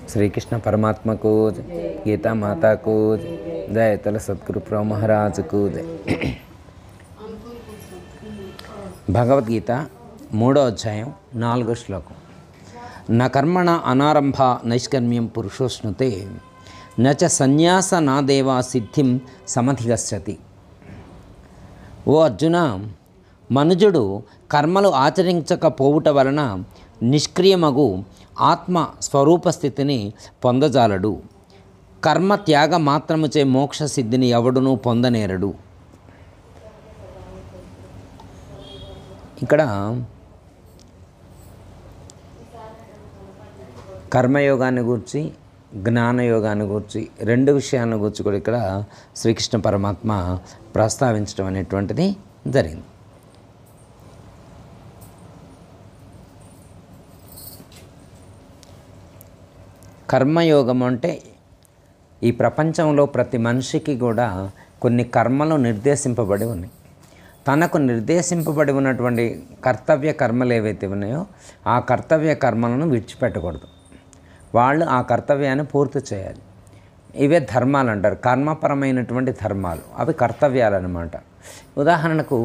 श्री कृष्ण परमात्मा को जय, गीता माता को जय, तल सद्गुरु प्रभु महाराज को जय। భగవద్గీత 3వ అధ్యాయం 4వ శ్లోకం. న కర్మణ అనారంభ నైష్కర్మ్యం పురుషోష్ణుతే నచ సన్యాస నాదేవ సిద్ధిం సమధిగచ్చతి. ఓ అర్జున, మనుజుడు కర్మలు ఆచరించకపోవుట వలన నిష్క్రియమగు ఆత్మ స్వరూప స్థితిని పొందజాలడు. కర్మ త్యాగ మాత్రముచే మోక్ష సిద్ధిని ఎవడునూ పొందనేరడు. ఇక్కడ కర్మయోగాన్ని గురించి, జ్ఞానయోగాన్ని గురించి, రెండు విషయాలను గురించి కూడా ఇక్కడ శ్రీకృష్ణ పరమాత్మ ప్రస్తావించడం అనేటువంటిది జరిగింది. కర్మయోగం అంటే ఈ ప్రపంచంలో ప్రతి మనిషికి కూడా కొన్ని కర్మలు నిర్దేశింపబడి ఉన్నాయి. తనకు నిర్దేశింపబడి ఉన్నటువంటి కర్తవ్య కర్మలు ఏవైతే ఉన్నాయో ఆ కర్తవ్య కర్మలను విడిచిపెట్టకూడదు. వాళ్ళు ఆ కర్తవ్యాన్ని పూర్తి చేయాలి. ఇవే ధర్మాలు అంటారు. కర్మపరమైనటువంటి ధర్మాలు, అవి కర్తవ్యాలు అన్నమాట. ఉదాహరణకు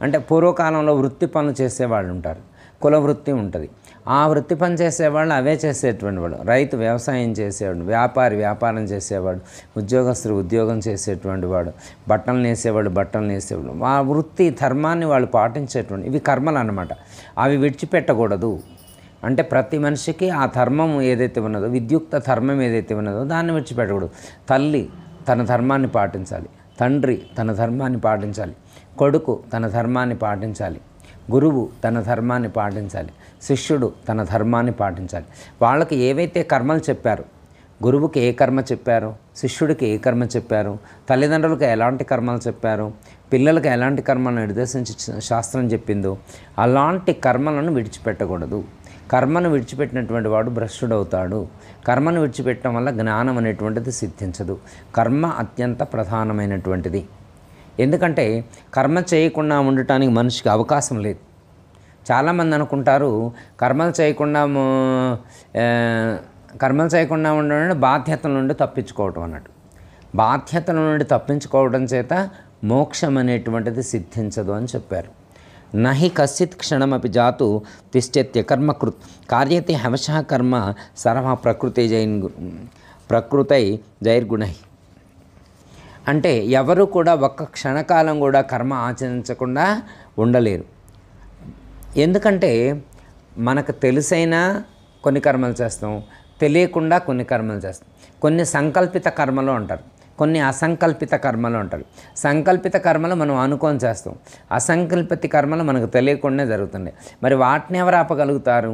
అంటే పూర్వకాలంలో వృత్తి పనులు చేసేవాళ్ళు ఉంటారు, కుల వృత్తి ఉంటుంది. ఆ వృత్తి పని చేసేవాళ్ళు అవే చేసేటువంటి వాడు. రైతు వ్యవసాయం చేసేవాడు, వ్యాపారి వ్యాపారం చేసేవాడు, ఉద్యోగస్తులు ఉద్యోగం చేసేటువంటి వాడు, బట్టలు నేసేవాడు బట్టలు నేసేవాడు. ఆ వృత్తి ధర్మాన్ని వాళ్ళు పాటించేటువంటి ఇవి కర్మలు అన్నమాట. అవి విడిచిపెట్టకూడదు. అంటే ప్రతి మనిషికి ఆ ధర్మం ఏదైతే ఉన్నదో, విద్యుక్త ధర్మం ఏదైతే ఉన్నదో దాన్ని విడిచిపెట్టకూడదు. తల్లి తన ధర్మాన్ని పాటించాలి, తండ్రి తన ధర్మాన్ని పాటించాలి, కొడుకు తన ధర్మాన్ని పాటించాలి, గురువు తన ధర్మాన్ని పాటించాలి, శిష్యుడు తన ధర్మాన్ని పాటించాలి. వాళ్ళకి ఏవైతే కర్మలు చెప్పారు, గురువుకి ఏ కర్మ చెప్పారు, శిష్యుడికి ఏ కర్మ చెప్పారు, తల్లిదండ్రులకు ఎలాంటి కర్మలు చెప్పారు, పిల్లలకు ఎలాంటి కర్మలను నిర్దేశించి శాస్త్రం చెప్పిందో అలాంటి కర్మలను విడిచిపెట్టకూడదు. కర్మను విడిచిపెట్టినటువంటి వాడు భ్రష్టుడవుతాడు. కర్మను విడిచిపెట్టడం వల్ల జ్ఞానం అనేటువంటిది సిద్ధించదు. కర్మ అత్యంత ప్రధానమైనటువంటిది. ఎందుకంటే కర్మ చేయకుండా ఉండటానికి మనిషికి అవకాశం లేదు. చాలామంది అనుకుంటారు కర్మలు చేయకుండా ఉండడం బాధ్యతల నుండి తప్పించుకోవటం అన్నట్టు. బాధ్యతల నుండి తప్పించుకోవడం చేత మోక్షం అనేటువంటిది సిద్ధించదు అని చెప్పారు. నహి కశ్చిత్ క్షణమపి జాతు తిష్టత్య కర్మకృత్ కార్యతే హవశః కర్మ సర్వ ప్రకృతై జైర్గుణై. అంటే ఎవరు కూడా ఒక్క క్షణకాలం కూడా కర్మ ఆచరించకుండా ఉండలేరు. ఎందుకంటే మనకు తెలిసైనా కొన్ని కర్మలు చేస్తాం, తెలియకుండా కొన్ని కర్మలు చేస్తాం. కొన్ని సంకల్పిత కర్మలు అంటారు, కొన్ని అసంకల్పిత కర్మలు అంటారు. సంకల్పిత కర్మలు మనం అనుకొని చేస్తాం, అసంకల్పిత కర్మలు మనకు తెలియకుండా జరుగుతున్నాయి. మరి వాటిని ఎవరు ఆపగలుగుతారు?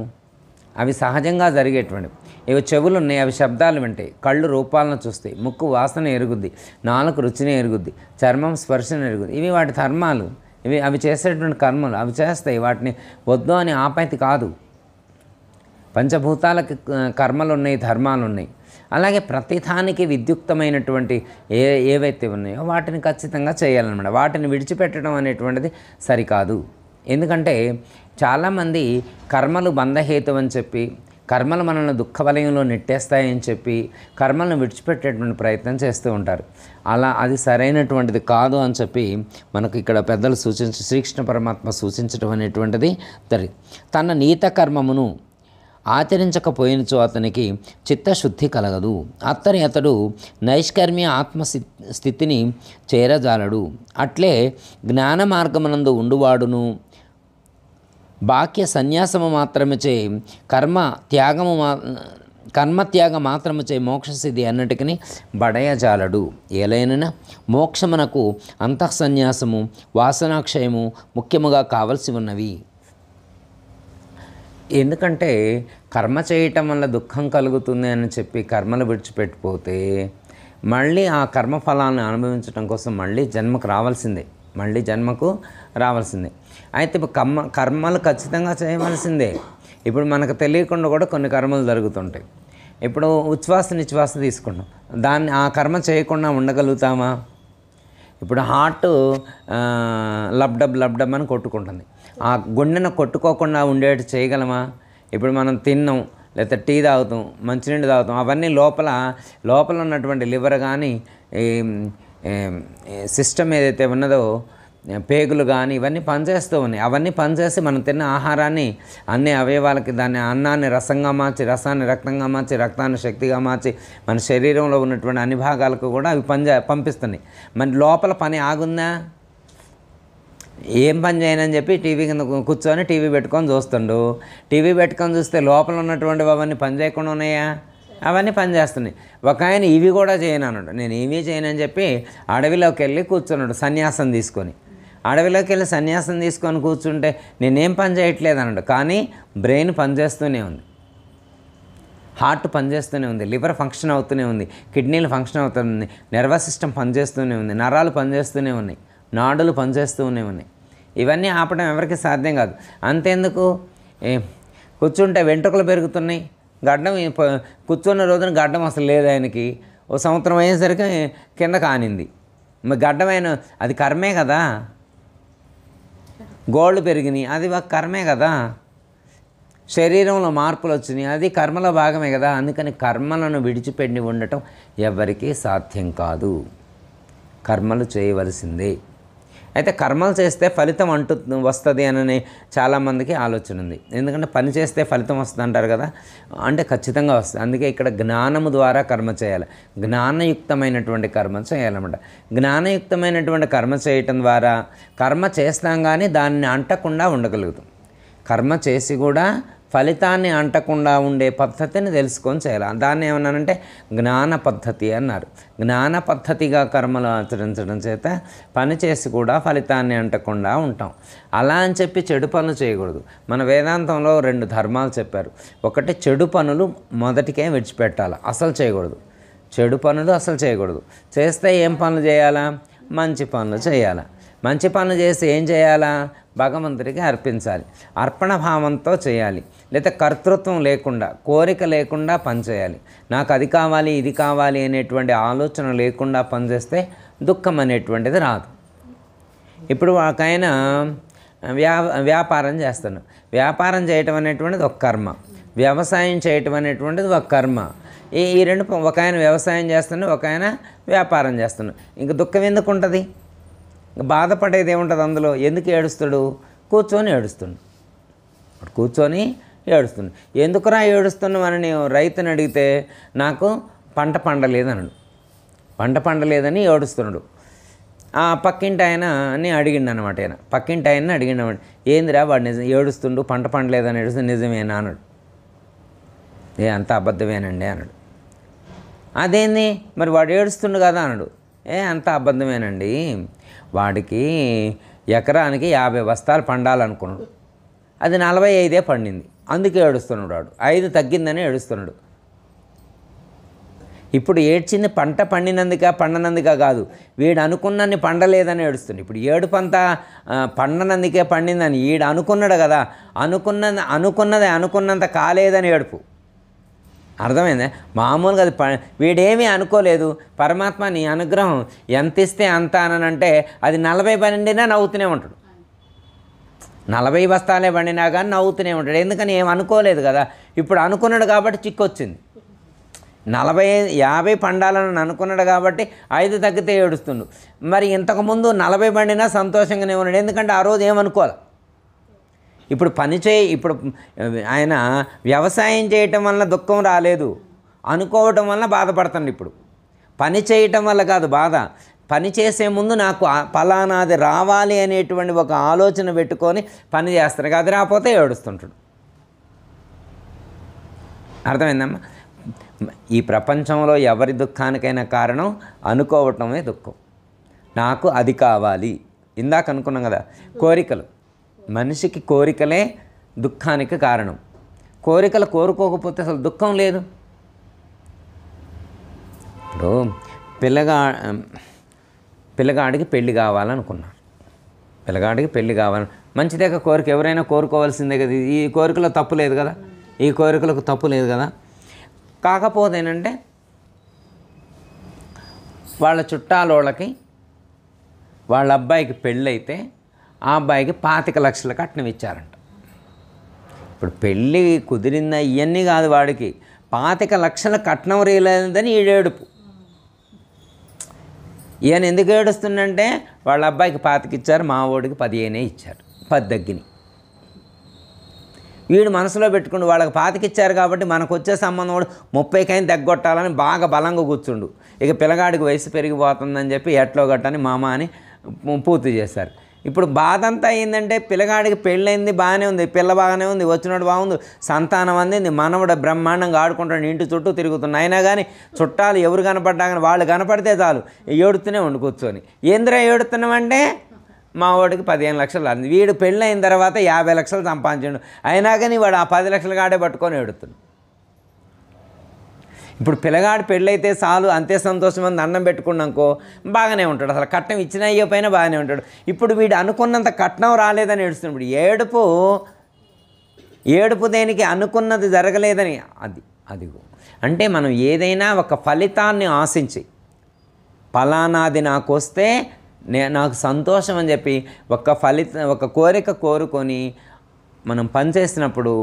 అవి సహజంగా జరిగేటువంటివి. ఇవి చెవులు ఉన్నాయి, అవి శబ్దాలు వింటాయి, కళ్ళు రూపాలను చూస్తాయి, ముక్కు వాసన ఎరుగుద్ది, నాలుక రుచిని ఎరుగుద్ది, చర్మం స్పర్శను ఎరుగుద్ది. ఇవి వాటి ధర్మాలు. అవి చేసేటువంటి కర్మలు. అవి చేస్తాయి, వాటిని వద్దు అని ఆపైతి కాదు. పంచభూతాలకి కర్మలు ఉన్నాయి, ధర్మాలు ఉన్నాయి. అలాగే ప్రతిదానికి విద్యుక్తమైనటువంటి ఏవైతే ఉన్నాయో వాటిని ఖచ్చితంగా చేయాలన్నమాట. వాటిని విడిచిపెట్టడం అనేటువంటిది సరికాదు. ఎందుకంటే చాలామంది కర్మలు బంధహేతు అని చెప్పి, కర్మలు మనల్ని దుఃఖ వలయంలో నెట్టేస్తాయని చెప్పి కర్మలను విడిచిపెట్టేటువంటి ప్రయత్నం చేస్తూ ఉంటారు. అది సరైనటువంటిది కాదు అని చెప్పి మనకు ఇక్కడ పెద్దలు శ్రీకృష్ణ పరమాత్మ సూచించడం అనేటువంటిది జరిగింది. తన నీత కర్మమును ఆచరించకపోయినచో అతనికి చిత్తశుద్ధి కలగదు. అతడు నైష్కర్మ్య ఆత్మస్థితిని చేరజాలడు. అట్లే జ్ఞాన మార్గమునందు ఉండువాడును బాక్య సన్యాసము మాత్రమే కర్మత్యాగ మాత్రముచే మోక్షసిద్ధి అన్నిటికీ బడయజాలడు. ఏలైనా మోక్షమునకు అంతఃసన్యాసము వాసనాక్షయము ముఖ్యముగా కావలసి ఉన్నవి. ఎందుకంటే కర్మ చేయటం వల్ల దుఃఖం కలుగుతుంది అని చెప్పి కర్మలు విడిచిపెట్టిపోతే మళ్ళీ ఆ కర్మఫలాన్ని అనుభవించడం కోసం మళ్ళీ జన్మకు రావాల్సిందే. అయితే కర్మలు ఖచ్చితంగా చేయవలసిందే. ఇప్పుడు మనకు తెలియకుండా కూడా కొన్ని కర్మలు జరుగుతుంటాయి. ఇప్పుడు ఉచ్ఛ్వాస నిశ్వాస తీసుకుంటాం, ఆ కర్మ చేయకుండా ఉండగలుగుతామా? ఇప్పుడు హార్ట్ లబ్డబ్ అని కొట్టుకుంటుంది. ఆ గుండెను కొట్టుకోకుండా ఉండేట్టు చేయగలమా? ఇప్పుడు మనం తిన్నాం, లేకపోతే టీ తాగుతాం, మంచినీళ్ళు తాగుతాం, అవన్నీ లోపల ఉన్నటువంటి లివర్ కానీ సిస్టమ్ ఏదైతే ఉన్నదో పేగులు కానీ ఇవన్నీ పనిచేస్తూ ఉన్నాయి. అవన్నీ పనిచేసి మనం తిన్న ఆహారాన్ని అన్ని అవయవాలకి దాన్ని అన్నాన్ని రసంగా మార్చి, రసాన్ని రక్తంగా మార్చి, రక్తాన్ని శక్తిగా మార్చి మన శరీరంలో ఉన్నటువంటి అన్ని భాగాలకు కూడా అవి పంపిస్తున్నాయి. మరి లోపల పని ఆగుందా? ఏం పని చేయనని చెప్పి టీవీ కింద కూర్చొని టీవీ పెట్టుకొని చూస్తుండు. టీవీ పెట్టుకొని చూస్తే లోపల ఉన్నటువంటి అవన్నీ పని చేయకుండా ఉన్నాయా? అవన్నీ పనిచేస్తున్నాయి. ఒక ఆయన ఇవి కూడా చేయను అన్నాడు. నేను ఏమీ చేయనని చెప్పి అడవిలోకి వెళ్ళి కూర్చున్నాడు సన్యాసం తీసుకొని. అడవిలోకి వెళ్ళి సన్యాసం తీసుకొని కూర్చుంటే నేనేం పని చేయట్లేదు అన్నాడు. కానీ బ్రెయిన్ పనిచేస్తూనే ఉంది, హార్ట్ పనిచేస్తూనే ఉంది, లివర్ ఫంక్షన్ అవుతూనే ఉంది, కిడ్నీలు ఫంక్షన్ అవుతుంది, నర్వస్ సిస్టమ్ పనిచేస్తూనే ఉంది, నరాలు పనిచేస్తూనే ఉన్నాయి, నాడులు పనిచేస్తూనే ఉన్నాయి. ఇవన్నీ ఆపడం ఎవరికి సాధ్యం కాదు. అంతేందుకు కూర్చుంటే వెంట్రుకలు పెరుగుతున్నాయి, గడ్డం కూర్చున్న రోజున గడ్డం అసలు లేదు ఆయనకి. ఓ సంవత్సరం అయ్యేసరికి కింద కానింది. మరి గడ్డమైన అది కర్మే కదా. గోళ్ళు పెరిగినాయి, అది ఒక కర్మే కదా. శరీరంలో మార్పులు వచ్చినాయి, అది కర్మలో భాగమే కదా. అందుకని కర్మలను విడిచిపెట్టి ఉండటం ఎవరికీ సాధ్యం కాదు. కర్మలు చేయవలసిందే. అయితే కర్మలు చేస్తే ఫలితం వస్తుంది అని చాలామందికి ఆలోచన ఉంది. ఎందుకంటే పని చేస్తే ఫలితం వస్తుంది అంటారు కదా, అంటే ఖచ్చితంగా వస్తుంది. అందుకే ఇక్కడ జ్ఞానము ద్వారా కర్మ చేయాలి, జ్ఞానయుక్తమైనటువంటి కర్మ చేయాలన్నమాట. జ్ఞానయుక్తమైనటువంటి కర్మ చేయటం ద్వారా కర్మ చేస్తాం కానీ దాన్ని అంటకుండా ఉండగలుగుతాం. కర్మ చేసి కూడా ఫలితాన్ని అంటకుండా ఉండే పద్ధతిని తెలుసుకొని చేయాలి. దాన్ని ఏమన్నానంటే జ్ఞాన పద్ధతి అన్నారు. జ్ఞాన పద్ధతిగా కర్మలు ఆచరించడం చేత పని చేసి కూడా ఫలితాన్ని అంటకుండా ఉంటాం. అలా అని చెప్పి చెడు పనులు చేయకూడదు. మన వేదాంతంలో 2 ధర్మాలు చెప్పారు. ఒకటి చెడు పనులు మొదటికే విడిచిపెట్టాలి, అసలు చేయకూడదు. చెడు పనులు అసలు చేయకూడదు. చేస్తే ఏం పనులు చేయాలా? మంచి పనులు చేయాలా. మంచి పనులు చేసి ఏం చేయాలా? భగవంతుడికి అర్పించాలి. అర్పణ భావంతో చేయాలి. లేదా కర్తృత్వం లేకుండా, కోరిక లేకుండా పనిచేయాలి. నాకు అది కావాలి ఇది కావాలి అనేటువంటి ఆలోచన లేకుండా పనిచేస్తే దుఃఖం అనేటువంటిది రాదు. ఇప్పుడు ఒక ఆయన వ్యాపారం చేస్తున్నాడు. వ్యాపారం చేయటం అనేటువంటిది ఒక కర్మ, వ్యవసాయం చేయటం అనేటువంటిది ఒక కర్మ. ఈ రెండు, ఒక ఆయన వ్యవసాయం చేస్తున్నాడు, ఒక ఆయన వ్యాపారం చేస్తున్నాడు. ఇంక దుఃఖం ఎందుకు ఉంటుంది? బాధపడేది ఏముంటుంది అందులో? ఎందుకు ఏడుస్తాడు? కూర్చొని ఏడుస్తున్నాడు. ఎందుకురా ఏడుస్తున్నావు అని నేను రైతుని అడిగితే నాకు పంట పండలేదన్నాడు. పంట పండలేదని ఏడుస్తున్నాడు. ఆ పక్కింటి ఆయనని అడిగిండు అనమాట. పక్కింటి ఆయన్ని అడిగిండు అనమాట, ఏందిరా వాడు నిజం ఏడుస్తుండు, పంట పండలేదని ఏడుస్తుంది, నిజమేనా అన్నాడు. అంత అబద్ధమేనండి అన్నాడు. అదేంది మరి వాడు ఏడుస్తుండు కదా అన్నాడు. అంత అబద్ధమేనండి, వాడికి ఎకరానికి 50 బస్తాలు పండాలనుకున్నాడు, అది 45 పండింది, అందుకే ఏడుస్తున్నాడు. వాడు 5 తగ్గిందని ఏడుస్తున్నాడు. ఇప్పుడు ఏడ్చింది పంట పండనందుక కాదు, వీడు అనుకున్నన్ని పండలేదని ఏడుస్తుంది. ఇప్పుడు ఏడుపంతా పండనందుకే పండిందని వీడు అనుకున్నాడు కదా, అనుకున్నది అనుకున్నంత కాలేదని ఏడుపు. అర్థమైందా? మామూలుగా అది వీడేమీ అనుకోలేదు. పరమాత్మ నీ అనుగ్రహం ఎంత ఇస్తే అంత అనంటే అది 40 పండినా నవ్వుతూనే ఉంటాడు. 40 బస్తాలే పండినా కానీ నవ్వుతూనే ఉంటాడు. ఎందుకని ఏం అనుకోలేదు కదా. ఇప్పుడు అనుకున్నాడు కాబట్టి చిక్కొచ్చింది. 50 పండాలని అనుకున్నాడు కాబట్టి 5 తగ్గితే ఏడుస్తుండు. మరి ఇంతకుముందు 40 పండినా సంతోషంగానే ఉన్నాడు, ఎందుకంటే ఆ రోజు ఏమనుకోవాలి. ఇప్పుడు ఇప్పుడు ఆయన వ్యవసాయం చేయటం వల్ల దుఃఖం రాలేదు, అనుకోవటం వల్ల బాధపడుతుంది. ఇప్పుడు పని చేయటం వల్ల కాదు బాధ, పని చేసే ముందు నాకు ఫలానాది రావాలి అనేటువంటి ఒక ఆలోచన పెట్టుకొని పని చేస్తాడు, అది రాకపోతే ఏడుస్తుంటాడు. అర్థమైందమ్మా? ఈ ప్రపంచంలో ఎవరి దుఃఖానికైనా కారణం అనుకోవటమే దుఃఖం. నాకు అది కావాలి, ఇందాక అనుకున్నాం కదా, కోరికలు. మనిషికి కోరికలే దుఃఖానికి కారణం. కోరికలు కోరుకోకపోతే అసలు దుఃఖం లేదు. ఇప్పుడు పిల్లగాడికి పెళ్ళి కావాలనుకున్నారు. పిల్లగాడికి పెళ్ళి కావాలి, మంచిదే కోరిక, ఎవరైనా కోరుకోవాల్సిందే కదా. ఈ కోరికలో తప్పు లేదు కదా, ఈ కోరికలకు తప్పు లేదు కదా. కాకపోతే ఏంటంటే వాళ్ళ చుట్టాలోళ్ళకి వాళ్ళ అబ్బాయికి పెళ్ళైతే ఆ అబ్బాయికి 25 లక్షల కట్నం ఇచ్చారంట. ఇప్పుడు పెళ్ళి కుదిరిందా ఇవన్నీ కాదు, వాడికి 25 లక్షల కట్నం రేయలేదని ఈడేడుపు. ఈయన ఎందుకు ఏడుస్తుందంటే వాళ్ళ అబ్బాయికి 25 ఇచ్చారు, మా వాడికి 15 ఇచ్చారు, 10 దగ్గిని. వీడు మనసులో పెట్టుకుండు వాళ్ళకి 25 ఇచ్చారు కాబట్టి మనకు వచ్చే సంబంధం వాడు 30కైనా తగ్గొట్టాలని బాగా బలంగా కూర్చుండు. ఇక పిల్లగాడికి వయసు పెరిగిపోతుందని చెప్పి ఎట్లో గట్టని మామ అని పూర్తి చేశారు. ఇప్పుడు బాధ అంతా అయిందంటే పిల్లగాడికి పెళ్ళైంది, బాగానే ఉంది, పిల్ల బాగానే ఉంది, వచ్చినోడు బాగుంది, సంతానం అందింది, మనవడు బ్రహ్మాండంగా ఆడుకుంటాడు, ఇంటి చుట్టూ తిరుగుతున్నాయి. అయినా కానీ చుట్టాలు ఎవరు కనపడ్డా కానీ వాళ్ళు కనపడితే చాలు ఏడుతూనే ఉండి కూర్చొని. ఏంద్రా ఏడుతున్నామంటే మా వాడికి 15 లక్షలు అంది. వీడు పెళ్ళైన తర్వాత 50 లక్షలు సంపాదించాడు, అయినా కానీ వాడు ఆ 10 లక్షల కాడే పట్టుకొని ఏడుతున్నాడు. ఇప్పుడు పిల్లగాడు పెళ్ళైతే చాలు అంతే సంతోషం అని దండం పెట్టుకున్నాకో బాగానే ఉంటాడు, అసలు కట్నం ఇచ్చినా ఇవ్వకపోయినా బాగానే ఉంటాడు. ఇప్పుడు వీడు అనుకున్నంత కట్నం రాలేదని ఏడుస్తున్నాడు. ఏడుపు దేనికి? అనుకున్నది జరగలేదని. అదిగో అంటే మనం ఏదైనా ఒక ఫలితాన్ని ఆశించి ఫలానాది నాకు వస్తే నాకు సంతోషం అని చెప్పి ఒక కోరిక కోరుకొని మనం పనిచేసినప్పుడు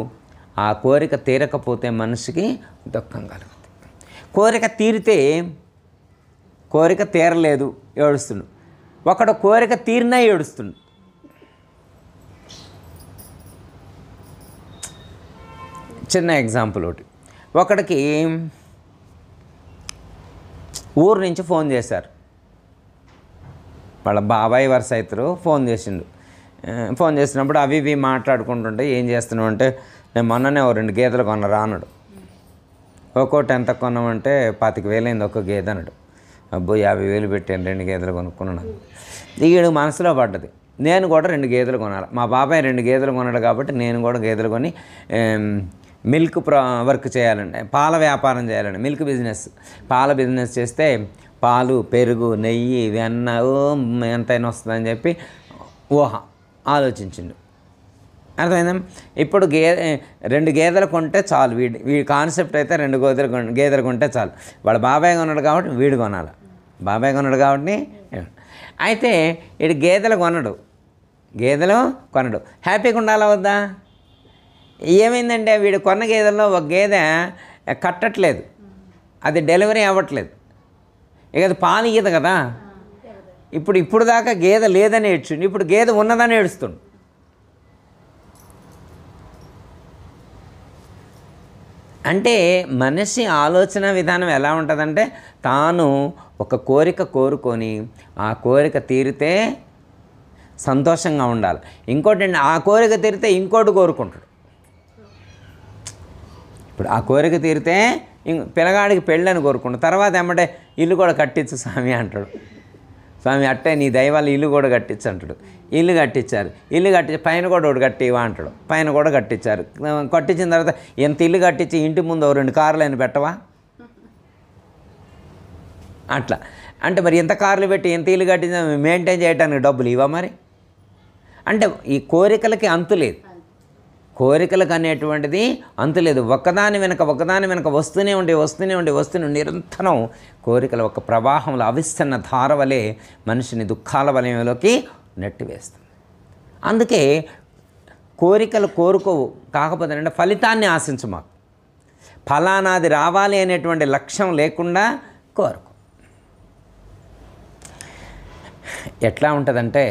ఆ కోరిక తీరకపోతే మనిషికి దుఃఖం కలుగుతుంది. కోరిక తీరితే కోరిక తీరలేదు ఏడుస్తుండు, ఒకడు కోరిక తీరినా ఏడుస్తుండు. చిన్న ఎగ్జాంపుల్ ఒకడికి ఊరు నుంచి ఫోన్ చేశారు, వాళ్ళ బాబాయ్ వరుస అవుతారు. ఫోన్ చేసిండు. ఫోన్ చేసినప్పుడు అవి ఇవి మాట్లాడుకుంటుంటే ఏం చేస్తున్నావు అంటే నేను మొన్ననే 2 గేదెలు కొనరా అన్నాడు. ఒక్కోటి ఎంత కొన్నామంటే 25,000 అయింది ఒక గేదె అన్నాడు. అబ్బో 50,000 పెట్టాను 2 గేదెలు కొనుక్కున్నాను. ఈడు మనసులో పడ్డది, నేను కూడా 2 గేదెలు కొనాలి. మా బాబాయ్ 2 గేదెలు కొన్నాడు కాబట్టి నేను కూడా గేదెలు కొని మిల్క్ వర్క్ చేయాలండి, పాల వ్యాపారం చేయాలండి, మిల్క్ బిజినెస్. పాల బిజినెస్ చేస్తే పాలు, పెరుగు, నెయ్యి, వెన్న ఎంతైనా వస్తుందని చెప్పి ఆలోచించిండు. అర్థమైందా? ఇప్పుడు 2 గేదెలు కొంటే చాలు. వీడి కాన్సెప్ట్ అయితే 2 గేదెలు కొంటే చాలు. వాళ్ళ బాబాయ్ కొన్నాడు కాబట్టి వీడు కొనాలి, బాబాయ్ కొన్నాడు కాబట్టి. అయితే వీడు గేదెలు కొనడు, హ్యాపీగా ఉండాలా వద్దా? ఏమైందంటే వీడు కొన్న గేదెల్లో ఒక గేదె కట్టట్లేదు, అది డెలివరీ అవ్వట్లేదు, ఇక అది పాలు ఇయ్యదు కదా. ఇప్పుడు దాకా గేదె లేదని ఏడ్చుండు, ఇప్పుడు గేదె ఉన్నదని ఏడుస్తుండు. అంటే మనిషి ఆలోచన విధానం ఎలా ఉంటుందంటే తాను ఒక కోరిక కోరుకొని ఆ కోరిక తీరితే సంతోషంగా ఉండాలి. ఇంకోటి ఆ కోరిక తీరితే ఇంకోటి కోరుకుంటాడు. ఇప్పుడు ఆ కోరిక తీరితే పిల్లగాడికి పెళ్ళని కోరుకుంటాడు, తర్వాత ఏమంటే ఇల్లు కూడా కట్టించు స్వామి అంటాడు. స్వామి అట్టే నీ దైవాలు ఇల్లు కూడా కట్టించు అంటాడు. ఇల్లు కట్టించారు, ఇల్లు కట్టించి పైన కూడా ఒకటి కట్టివా అంటాడు. పైన కూడా కట్టించారు. కట్టించిన తర్వాత ఎంత ఇల్లు కట్టించి ఇంటి ముందు 2 కార్లు అయినా పెట్టవా అట్లా అంటే మరి ఎంత కార్లు పెట్టి ఎంత ఇల్లు కట్టించా మెయింటైన్ చేయడానికి డబ్బులు ఇవా మరి? అంటే ఈ కోరికలకి అంతు లేదు, కోరికలకు అనేటువంటిది అంతు లేదు. ఒకదాని వెనక వస్తూనే ఉండి నిరంతరం కోరికల ఒక ప్రవాహంలో అవిస్తన్న ధార వలె మనిషిని దుఃఖాల వలయంలోకి నెట్టివేస్తుంది. అందుకే కోరికలు కోరుకోవు, కాకపోతే అంటే ఫలితాన్ని ఆశించు. మాకు ఫలానాది రావాలి అనేటువంటి లక్ష్యం లేకుండా కోరుకో. ఎట్లా ఉంటుందంటే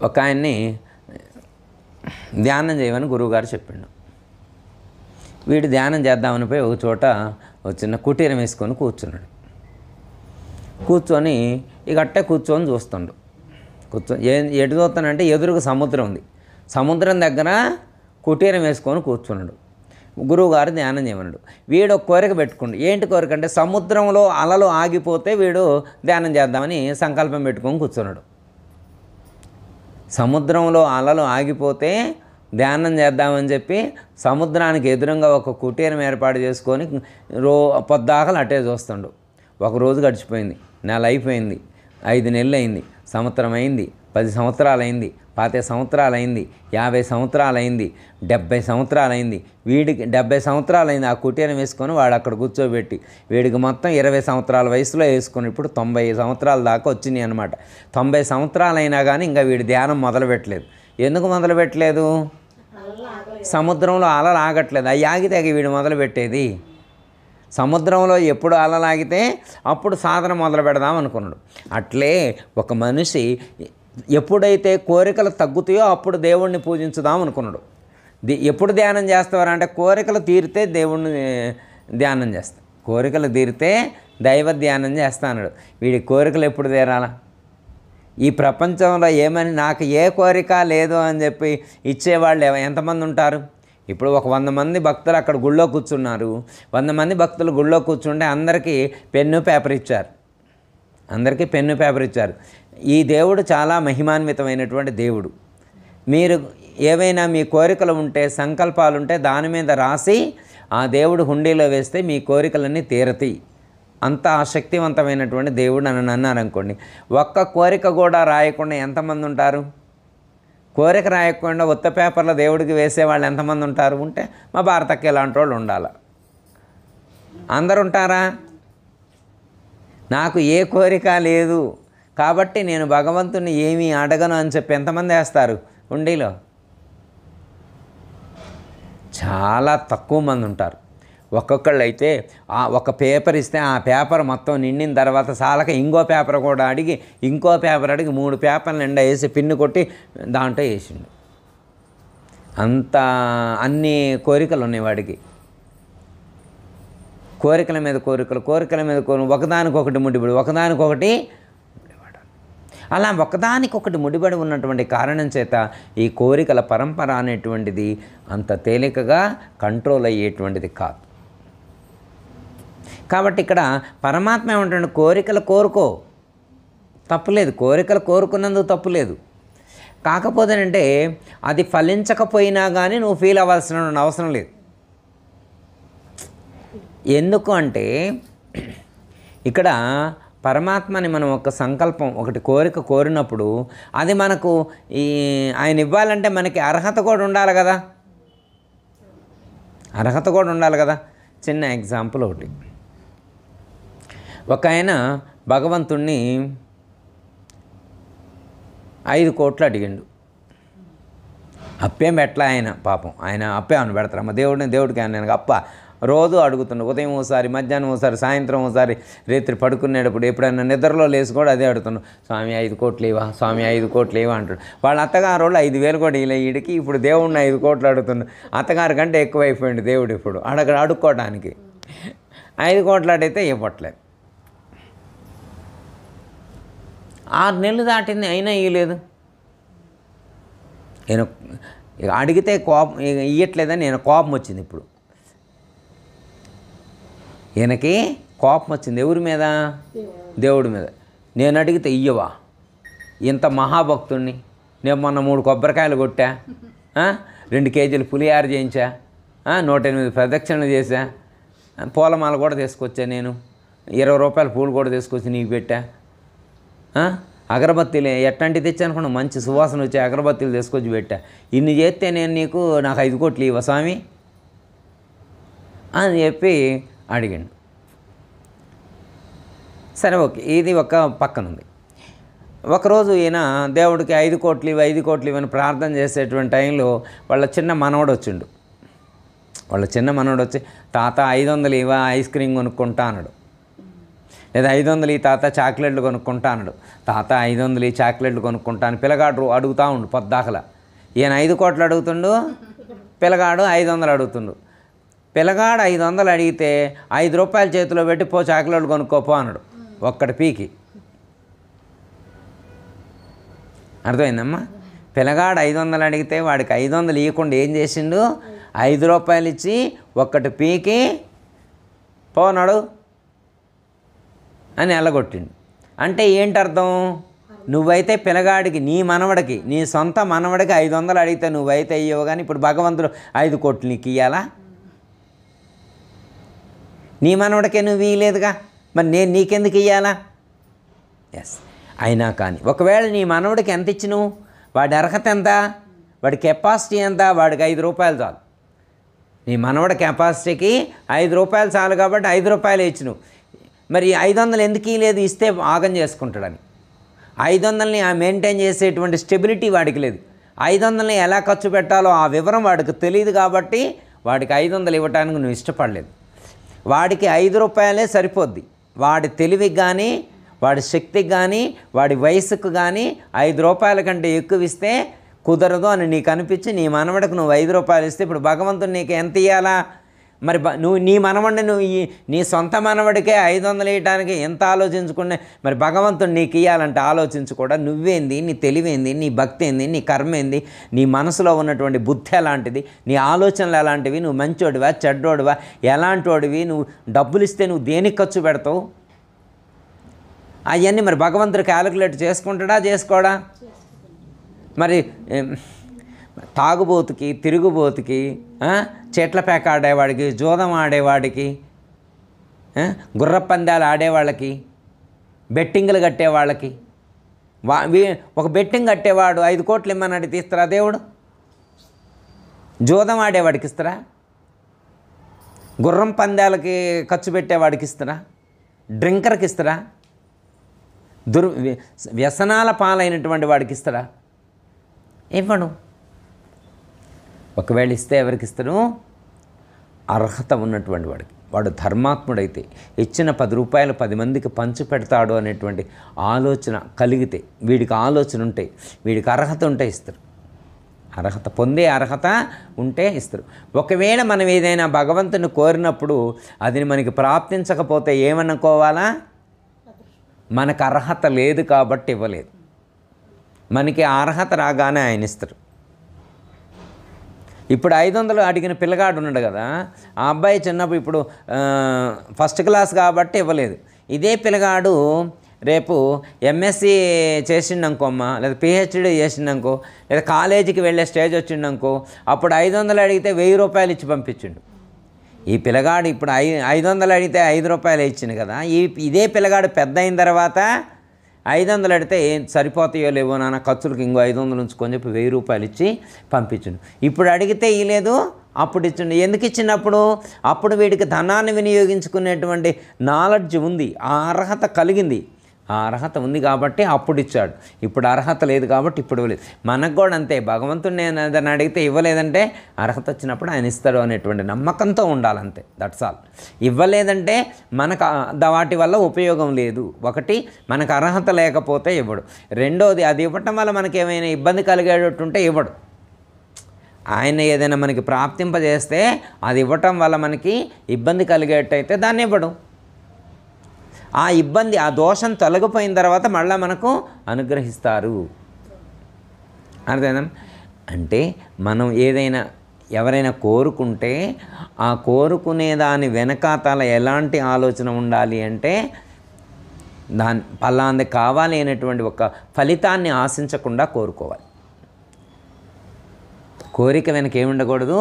ఒక ఆయన్ని ధ్యానం చేయమని గురువుగారు చెప్పిండు. వీడు ధ్యానం చేద్దామని పోయి ఒక చోట ఒక చిన్న కుటీరం వేసుకొని కూర్చున్నాడు. కూర్చొని ఇక అట్టే కూర్చొని చూస్తుండు. ఎటు చూస్తానంటే ఎదురుగా సముద్రం ఉంది, సముద్రం దగ్గర కుటీరం వేసుకొని కూర్చున్నాడు. గురువుగారు ధ్యానం చేయమన్నాడు. వీడు ఒక కోరిక పెట్టుకుండు. ఏంటి కోరిక అంటే సముద్రంలో అలలు ఆగిపోతే వీడు ధ్యానం చేద్దామని సంకల్పం పెట్టుకొని కూర్చున్నాడు. సముద్రంలో అలలు ఆగిపోతే ధ్యానం చేద్దామని చెప్పి సముద్రానికి ఎదురుగా ఒక కుటీరం ఏర్పాటు చేసుకొని పొద్దాకలు అట్టే చూస్తుండు. ఒక రోజు గడిచిపోయింది, నెల అయిపోయింది, 5 నెలలు అయింది, సంవత్సరం అయింది, 10 సంవత్సరాలు అయింది, 25 సంవత్సరాలు అయింది, 50 సంవత్సరాలు అయింది, 70 సంవత్సరాలు అయింది. వీడికి 70 సంవత్సరాలు అయింది. ఆ కుటీరం వేసుకొని వాడు అక్కడ కూర్చోబెట్టి వీడికి మొత్తం 20 సంవత్సరాల వయసులో వేసుకొని ఇప్పుడు 90 సంవత్సరాల దాకా వచ్చినాయి అనమాట. 90 సంవత్సరాలు అయినా కానీ ఇంకా వీడి ధ్యానం మొదలుపెట్టలేదు. ఎందుకు మొదలుపెట్టలేదు? సముద్రంలో అలలు ఆగట్లేదు. అవి ఆగితే వీడు మొదలుపెట్టేది. సముద్రంలో ఎప్పుడు అలలు ఆగితే అప్పుడు సాధన మొదలు పెడదాం అనుకున్నాడు. అట్లే ఒక మనిషి ఎప్పుడైతే కోరికలు తగ్గుతాయో అప్పుడు దేవుణ్ణి పూజించుదాం అనుకున్నాడు. ఎప్పుడు ధ్యానం చేస్తావారంటే కోరికలు తీరితే దేవుణ్ణి ధ్యానం చేస్తా, కోరికలు తీరితే దైవ ధ్యానం చేస్తా అన్నాడు. వీడి కోరికలు ఎప్పుడు తీరాలా? ఈ ప్రపంచంలో ఏమని నాకు ఏ కోరిక లేదు అని చెప్పి ఇచ్చేవాళ్ళు ఎంతమంది ఉంటారు? ఇప్పుడు ఒక 100 మంది భక్తులు అక్కడ గుళ్ళో కూర్చున్నారు. 100 మంది భక్తులు గుళ్ళో కూర్చుంటే అందరికీ పెన్ను పేపర్ ఇచ్చారు. అందరికీ పెన్ను పేపర్ ఇచ్చారు. ఈ దేవుడు చాలా మహిమాన్వితమైనటువంటి దేవుడు. మీరు ఏవైనా మీ కోరికలు ఉంటే, సంకల్పాలు ఉంటే దాని మీద రాసి ఆ దేవుడు హుండీలో వేస్తే మీ కోరికలన్నీ తీరతాయి. అంత శక్తివంతమైనటువంటి దేవుడు అని అన్నారనుకోండి. ఒక్క కోరిక కూడా రాయకుండా ఎంతమంది ఉంటారు? కోరిక రాయకుండా ఉత్త పేపర్లో దేవుడికి వేసేవాళ్ళు ఎంతమంది ఉంటారు? ఉంటే మా భారతకి ఇలాంటి వాళ్ళు ఉండాలి. అందరు ఉంటారా? నాకు ఏ కోరిక లేదు కాబట్టి నేను భగవంతుని ఏమీ అడగను అని చెప్పి ఎంతమంది వేస్తారు హుండీలో? చాలా తక్కువ మంది ఉంటారు. ఒక్కొక్కళ్ళు అయితే ఒక పేపర్ ఇస్తే ఆ పేపర్ మొత్తం నిండిన తర్వాత చాలక ఇంకో పేపర్ కూడా అడిగి, ఇంకో పేపర్ అడిగి 3 పేపర్లు నిండా వేసి పిన్ను కొట్టి దాంట్లో వేసిండు. అంత అన్ని కోరికలు ఉన్నాయి వాడికి. కోరికల మీద కోరికలు, కోరికల మీద కోరికలు, ఒకదానికొకటి ముడిపడి, ఒకదానికొకటి అలా ఒకదానికొకటి ముడిపడి ఉన్నటువంటి కారణం చేత ఈ కోరికల పరంపర అనేటువంటిది అంత తేలికగా కంట్రోల్ అయ్యేటువంటిది కాదు. కాబట్టి ఇక్కడ పరమాత్మ ఏమంటాడు? కోరికలు కోరుకో, తప్పులేదు. కోరికలు కోరుకున్నందుకు తప్పులేదు. కాకపోతే అంటే అది ఫలించకపోయినా కానీ నువ్వు ఫీల్ అవ్వాల్సిన అవసరం లేదు. ఎందుకు అంటే ఇక్కడ పరమాత్మని మనం ఒక సంకల్పం, ఒకటి కోరిక కోరినప్పుడు అది మనకు ఆయన ఇవ్వాలంటే మనకి అర్హత కూడా ఉండాలి కదా. అర్హత కూడా ఉండాలి కదా. చిన్న ఎగ్జాంపుల్ ఒకటి. ఒక ఆయన భగవంతుణ్ణి 5 కోట్లు అడిగిండు. అప్పేం పెట్టలే ఆయన. పాపం ఆయన అప్పేమని పెడతారమ్మ దేవుడికి నేను అప్ప రోజు అడుగుతుండు. ఉదయం ఒకసారి, మధ్యాహ్నం ఒకసారి, సాయంత్రం ఒకసారి, రాత్రి పడుకునేటప్పుడు ఎప్పుడైనా నిద్రలో లేచి కూడా అదే అడుగుతుండు. స్వామి 5 కోట్లు ఇవా, స్వామి 5 కోట్లు ఇవా అంటాడు. వాళ్ళ అత్తగారు వాళ్ళు 5,000 కూడా ఇలా వీడికి. ఇప్పుడు దేవుడిని 5 కోట్లు అడుగుతుండు. అత్తగారి కంటే ఎక్కువైపోయింది దేవుడు ఇప్పుడు అడుక్కోవడానికి. 5 కోట్లు అడిగితే ఇవ్వట్లేదు. 6 నెలలు దాటింది అయినా ఇవ్వలేదు. నేను అడిగితే కోపం ఇవ్వట్లేదని నేను కోపం వచ్చింది. ఇప్పుడు ఈయనకి కోపం వచ్చింది. ఎవరి మీద? దేవుడి మీద. నేను అడిగితే ఇయ్యవా? ఇంత మహాభక్తుణ్ణి నేను మొన్న 3 కొబ్బరికాయలు కొట్టా, 2 కేజీలు పులిహార చేయించా, 108 ప్రదక్షిణలు చేశా, పూలమాల కూడా తీసుకొచ్చా, నేను 20 రూపాయల పూలు కూడా తీసుకొచ్చి నీకు పెట్టా, అగరబత్తీలు ఎట్లాంటి తెచ్చా అనుకున్నా, మంచి సువాసన వచ్చే అగరబత్తీలు తీసుకొచ్చి పెట్టా. ఇన్ని చేస్తే నేను నాకు 5 కోట్లు ఇవ్వ స్వామి అని చెప్పి అడిగాడు. సరే ఓకే, ఇది ఒక పక్కన ఉంది. ఒకరోజు ఈయన దేవుడికి 5 కోట్లు ఇవ్వ, 5 కోట్లు ఇవ్వని ప్రార్థన చేసేటువంటి టైంలో వాళ్ళ చిన్న మనవడు వచ్చిండు. వాళ్ళ చిన్న మనవడు వచ్చి, తాత 500 ఇవ్వ, ఐస్ క్రీమ్ కొనుక్కుంటా అన్నాడు. లేదా 500 ఈ తాత చాక్లెట్లు కొనుక్కుంటా అన్నాడు. తాత 500 ఈ చాక్లెట్లు కొనుక్కుంటా అని పిల్లగాడు అడుగుతూ ఉండు పొద్దాకలా. ఈయన 5 కోట్లు అడుగుతుండు, పిల్లగాడు 500 అడుగుతుండు. పిల్లగాడు 500 అడిగితే 5 రూపాయలు చేతిలో పెట్టి పో చాక్లెట్లు కొనుక్కోపో అన్నాడు ఒక్కటి పీకి. అర్థమైందమ్మా? పిల్లగాడు 500 అడిగితే వాడికి 500 ఇవ్వకుండా ఏం చేసిండు? 5 రూపాయలు ఇచ్చి ఒక్కటి పీకి పోనాడు అని ఎల్లగొట్టిండు. అంటే ఏంటి అర్థం? నువ్వైతే పిల్లగాడికి, నీ మనవడికి, నీ సొంత మనవడికి 500 అడిగితే నువ్వైతే ఇవ్వవు, కానీ ఇప్పుడు భగవంతుడు 5 కోట్లు నీకు ఇవ్వాలా? నీ మనవడికే నువ్వు ఇవ్వలేదుగా, మరి నేను నీకెందుకు ఇవ్వాలా? ఎస్. అయినా కానీ ఒకవేళ నీ మనవడికి ఎంత ఇచ్చినావు, వాడి అర్హత ఎంత, వాడి కెపాసిటీ ఎంత, వాడికి 5 రూపాయలు చాలు. నీ మనవడి కెపాసిటీకి 5 రూపాయలు చాలు కాబట్టి 5 రూపాయలు ఇచ్చినావు. మరి 500 ఎందుకు ఇవ్వలేదు? ఇస్తే ఆగం చేసుకుంటాడని. 500ని మెయింటైన్ చేసేటువంటి స్టెబిలిటీ వాడికి లేదు. 500ని ఎలా ఖర్చు పెట్టాలో ఆ వివరం వాడికి తెలియదు కాబట్టి వాడికి 500 ఇవ్వటానికి నువ్వు ఇష్టపడలేదు. వాడికి 5 రూపాయలే సరిపోద్ది. వాడి తెలివికి కానీ, వాడి శక్తికి కానీ, వాడి వయసుకు కానీ 5 రూపాయల కంటే ఎక్కువ ఇస్తే కుదరదు అని నీకు అనిపించి నీ మనవడికి నువ్వు 5 రూపాయలు ఇస్తే ఇప్పుడు భగవంతుడు నీకు ఎంత ఇవ్వాలా? మరి నువ్వు నీ మనవడిని నువ్వు నీ సొంత మనవడికే 500 ఇవ్వడానికి ఎంత ఆలోచించుకునే, మరి భగవంతుడు నీకు ఇవ్వాలంటే ఆలోచించుకోవడా? నువ్వేంది, నీ తెలివేంది, నీ భక్తి ఏంది, నీ కర్మ ఏంది, నీ మనసులో ఉన్నటువంటి బుద్ధి ఎలాంటిది, నీ ఆలోచనలు ఎలాంటివి, నువ్వు మంచోడివా చెడ్డోడివా, ఎలాంటోడివి, నువ్వు డబ్బులు ఇస్తే నువ్వు దేనికి ఖర్చు పెడతావు? అవన్నీ మరి భగవంతుడు క్యాలిక్యులేట్ చేసుకుంటాడా చేసుకోడా? మరి తాగుబోతుకి, తిరుగుబోతుకి, చెట్ల పేక ఆడేవాడికి, జూదం ఆడేవాడికి, గుర్రపందాలు ఆడేవాళ్ళకి, బెట్టింగులు కట్టేవాళ్ళకి, ఒక బెట్టింగ్ కట్టేవాడు 5 కోట్లు ఇమ్మని అడిగితే ఇస్తారా దేవుడు? జూదం ఆడేవాడికి ఇస్తారా? గుర్రం పందాలకి ఖర్చు పెట్టేవాడికి ఇస్తారా? డ్రింకర్కి ఇస్తారా? వ్యసనాల పాలైనటువంటి వాడికి ఇస్తారా? ఇవ్వడు. ఒకవేళ ఇస్తే ఎవరికి ఇస్తాడు? అర్హత ఉన్నటువంటి వాడికి. వాడు ధర్మాత్ముడైతే ఇచ్చిన 10 రూపాయలు 10 మందికి పంచి పెడతాడు అనేటువంటి ఆలోచన కలిగితే, వీడికి ఆలోచన ఉంటే, వీడికి అర్హత ఉంటే ఇస్తారు. అర్హత పొందే అర్హత ఉంటే ఇస్తారు. ఒకవేళ మనం ఏదైనా భగవంతుని కోరినప్పుడు అది మనకి ప్రాప్తించకపోతే ఏమనుకోవాలా? మనకు అర్హత లేదు కాబట్టి ఇవ్వలేదు. మనకి అర్హత రాగానే ఆయన ఇస్తారు. ఇప్పుడు 500 అడిగిన పిల్లగాడు ఉన్నాడు కదా, ఆ అబ్బాయి చిన్నప్పుడు ఇప్పుడు ఫస్ట్ క్లాస్ కాబట్టి ఇవ్వలేదు. ఇదే పిల్లగాడు రేపు ఎంఎస్సి చేసిండనుకో అమ్మ, లేదా పిహెచ్డి చేసిండనుకో, లేదా కాలేజీకి వెళ్ళే స్టేజ్ వచ్చిండనుకో, అప్పుడు 500 అడిగితే 1000 రూపాయలు ఇచ్చి పంపించిండు. ఈ పిల్లగాడు ఇప్పుడు 500 అడిగితే 5 రూపాయలు ఇచ్చింది కదా, ఇదే పిల్లగాడు పెద్ద అయిన తర్వాత 500 అడిగితే ఏం సరిపోతాయో లేవో నాన్న, ఖర్చులకు ఇంకో 500 ఉంచుకొని చెప్పి 1000 రూపాయలు ఇచ్చి పంపించిండు. ఇప్పుడు అడిగితే ఇవ్వలేదు, అప్పుడు ఇచ్చిండు. ఎందుకు ఇచ్చినప్పుడు? అప్పుడు వీడికి ధనాన్ని వినియోగించుకునేటువంటి నాలెడ్జ్ ఉంది, ఆ అర్హత కలిగింది. ఆ అర్హత ఉంది కాబట్టి అప్పుడు ఇచ్చాడు. ఇప్పుడు అర్హత లేదు కాబట్టి ఇప్పుడు ఇవ్వలేదు. మనకు కూడా అంతే. భగవంతుడు నేను ఏదైనా అడిగితే ఇవ్వలేదంటే అర్హత వచ్చినప్పుడు ఆయన ఇస్తాడు అనేటువంటి నమ్మకంతో ఉండాలంతే. That's all. ఇవ్వలేదంటే మనకు వాటి వల్ల ఉపయోగం లేదు. ఒకటి, మనకు అర్హత లేకపోతే ఇవ్వడు. రెండోది, అది ఇవ్వటం వల్ల మనకి ఏమైనా ఇబ్బంది కలిగేటట్టుంటే ఇవ్వడు. ఆయన ఏదైనా మనకి ప్రాప్తింపజేస్తే అది ఇవ్వటం వల్ల మనకి ఇబ్బంది కలిగేటైతే దాన్ని ఇవ్వడు. ఆ ఇబ్బంది, ఆ దోషం తొలగిపోయిన తర్వాత మళ్ళీ మనకు అనుగ్రహిస్తారు. అర్థమైందా? అంటే మనం ఏదైనా ఎవరైనా కోరుకుంటే ఆ కోరుకునే దాని వెనకాతల ఎలాంటి ఆలోచన ఉండాలి అంటే, పలాంది కావాలి అనేటువంటి ఒక ఫలితాన్ని ఆశించకుండా కోరుకోవాలి. కోరిక వెనక ఏముండకూడదు?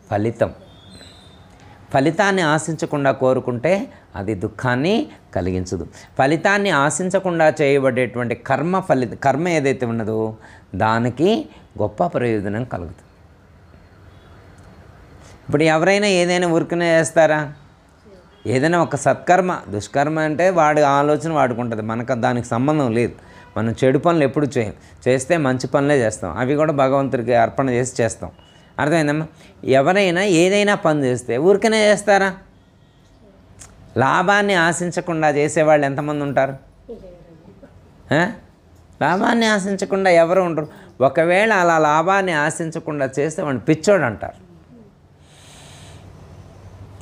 ఫలితం. ఫలితాన్ని ఆశించకుండా కోరుకుంటే అది దుఃఖాన్ని కలిగించదు. ఫలితాన్ని ఆశించకుండా చేయబడేటువంటి కర్మ ఏదైతే ఉన్నదో దానికి గొప్ప ప్రయోజనం కలుగుతుంది. ఇప్పుడు ఎవరైనా ఏదైనా ఊరికనే చేస్తారా? ఏదైనా ఒక సత్కర్మ, దుష్కర్మ అంటే వాడి ఆలోచన వాడుకుంటుంది, మనకు దానికి సంబంధం లేదు. మనం చెడు పనులు ఎప్పుడు చేస్తే మంచి పనులే చేస్తాం. అవి కూడా భగవంతుడికి అర్పణ చేస్తాం. అర్థమైందమ్మా? ఎవరైనా ఏదైనా పని చేస్తే ఊరికనే చేస్తారా? లాభాన్ని ఆశించకుండా చేసేవాళ్ళు ఎంతమంది ఉంటారు? లాభాన్ని ఆశించకుండా ఎవరు ఉండరు. ఒకవేళ అలా లాభాన్ని ఆశించకుండా చేస్తే వాడిని పిచ్చోడు అంటారు.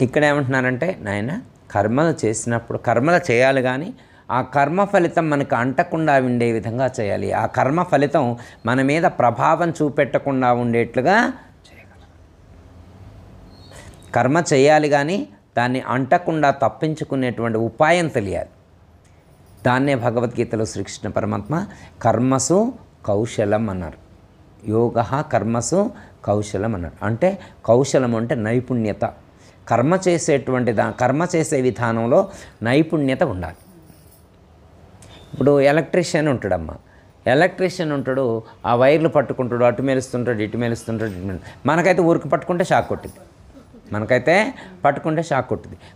ఇక్కడ ఏమంటున్నారంటే, నాయన కర్మలు చేసినప్పుడు కర్మలు చేయాలి, కానీ ఆ కర్మ ఫలితం మనకు అంటకుండా ఉండే విధంగా చేయాలి. ఆ కర్మ ఫలితం మన మీద ప్రభావం చూపెట్టకుండా ఉండేట్లుగా చేయగలరు. కర్మ చేయాలి కానీ దాన్ని అంటకుండా తప్పించుకునేటువంటి ఉపాయం తెలియాలి. దాన్నే భగవద్గీతలో శ్రీకృష్ణ పరమాత్మ కర్మసు కౌశలం అన్నారు. యోగ కర్మసు కౌశలం అన్నారు. అంటే కౌశలం అంటే నైపుణ్యత. కర్మ చేసే విధానంలో నైపుణ్యత ఉండాలి. ఇప్పుడు ఎలక్ట్రీషియన్ ఉంటాడమ్మా, ఉంటాడు, ఆ వైర్లు పట్టుకుంటాడు, అటు మేలుస్తుంటాడు, ఇటు మేలుస్తుంటాడు. మనకైతే ఊరికి పట్టుకుంటే షాక్ కొట్టింది,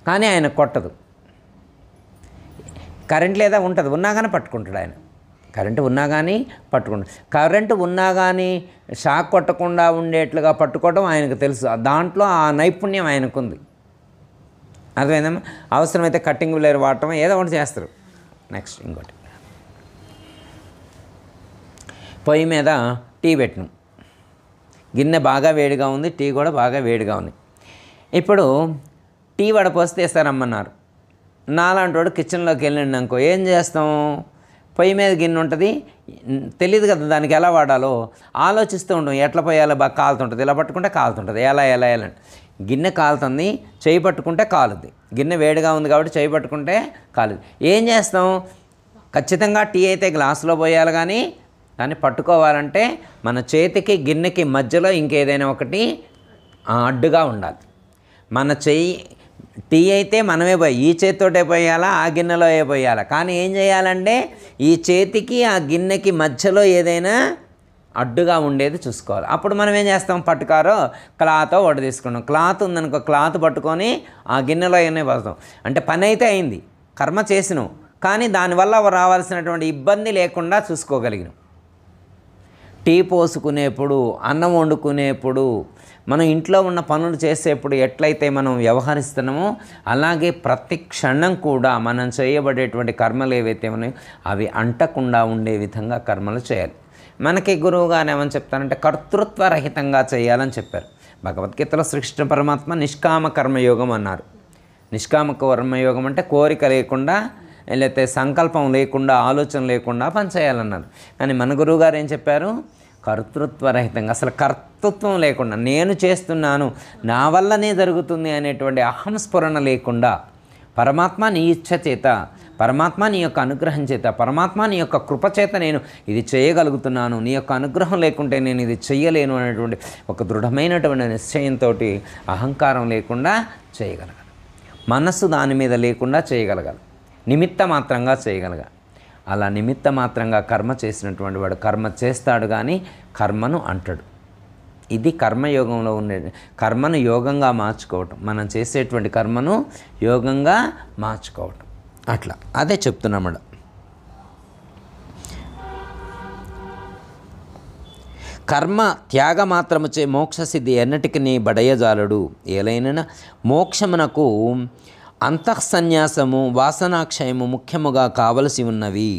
కానీ ఆయన కొట్టదు. కరెంట్ లేదా ఉంటుంది, ఉన్నా కానీ పట్టుకుంటాడు ఆయన. కరెంటు ఉన్నా కానీ పట్టుకుంటాం. కరెంటు ఉన్నా కానీ షాక్ కొట్టకుండా ఉండేట్లుగా పట్టుకోవడం ఆయనకు తెలుసు. దాంట్లో ఆ నైపుణ్యం ఆయనకుంది. అర్థమైందమ్మా? అవసరమైతే కట్టింగ్ బ్లేడ్ వాడటం ఏదో ఒకటి చేస్తారు. నెక్స్ట్ ఇంకోటి, పొయ్యి మీద టీ పెట్టినాం. గిన్నె బాగా వేడిగా ఉంది, టీ కూడా బాగా వేడిగా ఉంది. ఇప్పుడు టీ వడపోస్తే ఇస్తారమ్మన్నారు. నాలాంటి వాడు కిచెన్లోకి వెళ్ళండి అనుకో, ఏం చేస్తాం? పొయ్యి మీద గిన్నె ఉంటుంది, తెలియదు కదా దానికి ఎలా వాడాలో, ఆలోచిస్తూ ఉంటాం. ఎట్లా పోయాలో బాగా కాలుతుంటుంది, ఇలా పట్టుకుంటే కాలుతుంటుంది, ఎలా గిన్నె కాలుతుంది, చేయి పట్టుకుంటే కాలుద్ది. గిన్నె వేడిగా ఉంది కాబట్టి చేయి పట్టుకుంటే కాలుద్ది. ఏం చేస్తాం? ఖచ్చితంగా టీ అయితే గ్లాసులో పోయాలి, కానీ దాన్ని పట్టుకోవాలంటే మన చేతికి గిన్నెకి మధ్యలో ఇంకేదైనా ఒకటి అడ్డుగా ఉండాలి. మన చెయ్యి టీ అయితే మనమే పోయి ఈ చేతితోటే పోయాలా, ఆ గిన్నెలో పోయాలా, కానీ ఏం చేయాలంటే ఈ చేతికి ఆ గిన్నెకి మధ్యలో ఏదైనా అడ్డుగా ఉండేది చూసుకోవాలి. అప్పుడు మనం ఏం చేస్తాం? పట్టుకారో క్లాతో వడ తీసుకున్నాం. క్లాత్ ఉందనుకో, క్లాత్ పట్టుకొని ఆ గిన్నెలో ఏమైనా పోస్తాం. అంటే పని అయితే అయింది, కర్మ చేసినాం, కానీ దానివల్ల రావాల్సినటువంటి ఇబ్బంది లేకుండా చూసుకోగలిగినాం. టీ పోసుకునేప్పుడు, అన్నం వండుకునేప్పుడు, మనం ఇంట్లో ఉన్న పనులు చేసేప్పుడు ఎట్లయితే మనం వ్యవహరిస్తున్నామో అలాగే ప్రతి క్షణం కూడా మనం చేయబడేటువంటి కర్మలు ఏవైతే ఉన్నాయో అవి అంటకుండా ఉండే విధంగా కర్మలు చేయాలి. మనకి గురువుగారు ఏమని చెప్తారంటే కర్తృత్వరహితంగా చేయాలని చెప్పారు. భగవద్గీతలో శ్రీకృష్ణ పరమాత్మ నిష్కామ కర్మయోగం అన్నారు. నిష్కామ కర్మయోగం అంటే కోరిక లేకుండా, లేకపోతే సంకల్పం లేకుండా, ఆలోచన లేకుండా పని చేయాలన్నారు. కానీ మన గురువుగారు ఏం చెప్పారు? కర్తృత్వరహితంగా, అసలు కర్తృత్వం లేకుండా, నేను చేస్తున్నాను, నా వల్లనే జరుగుతుంది అనేటువంటి అహంస్ఫురణ లేకుండా, పరమాత్మ నీ ఇచ్ఛ చేత, పరమాత్మ నీ యొక్క అనుగ్రహం చేత, పరమాత్మ నీ యొక్క కృప చేత నేను ఇది చేయగలుగుతున్నాను, నీ యొక్క అనుగ్రహం లేకుంటే నేను ఇది చేయలేను అనేటువంటి ఒక దృఢమైనటువంటి నిశ్చయంతో అహంకారం లేకుండా చేయగలగాలి. మనస్సు దాని మీద లేకుండా చేయగలగాలి. నిమిత్త మాత్రంగా చేయగలగాలి. అలా నిమిత్త మాత్రంగా కర్మ చేసినటువంటి వాడు కర్మ చేస్తాడు, కానీ కర్మను అంటాడు. ఇది కర్మయోగంలో ఉండే కర్మను యోగంగా మార్చుకోవటం, మనం చేసేటువంటి కర్మను యోగంగా మార్చుకోవటం. అట్లా అదే చెప్తున్నామడ. కర్మ త్యాగ మాత్రముచే మోక్షసిద్ధి ఎన్నటికి నీ బడయజాలడు. ఏలైనా మోక్షమునకు అంతఃసన్యాసము, వాసనాక్షయము ముఖ్యముగా కావలసి ఉన్నవి.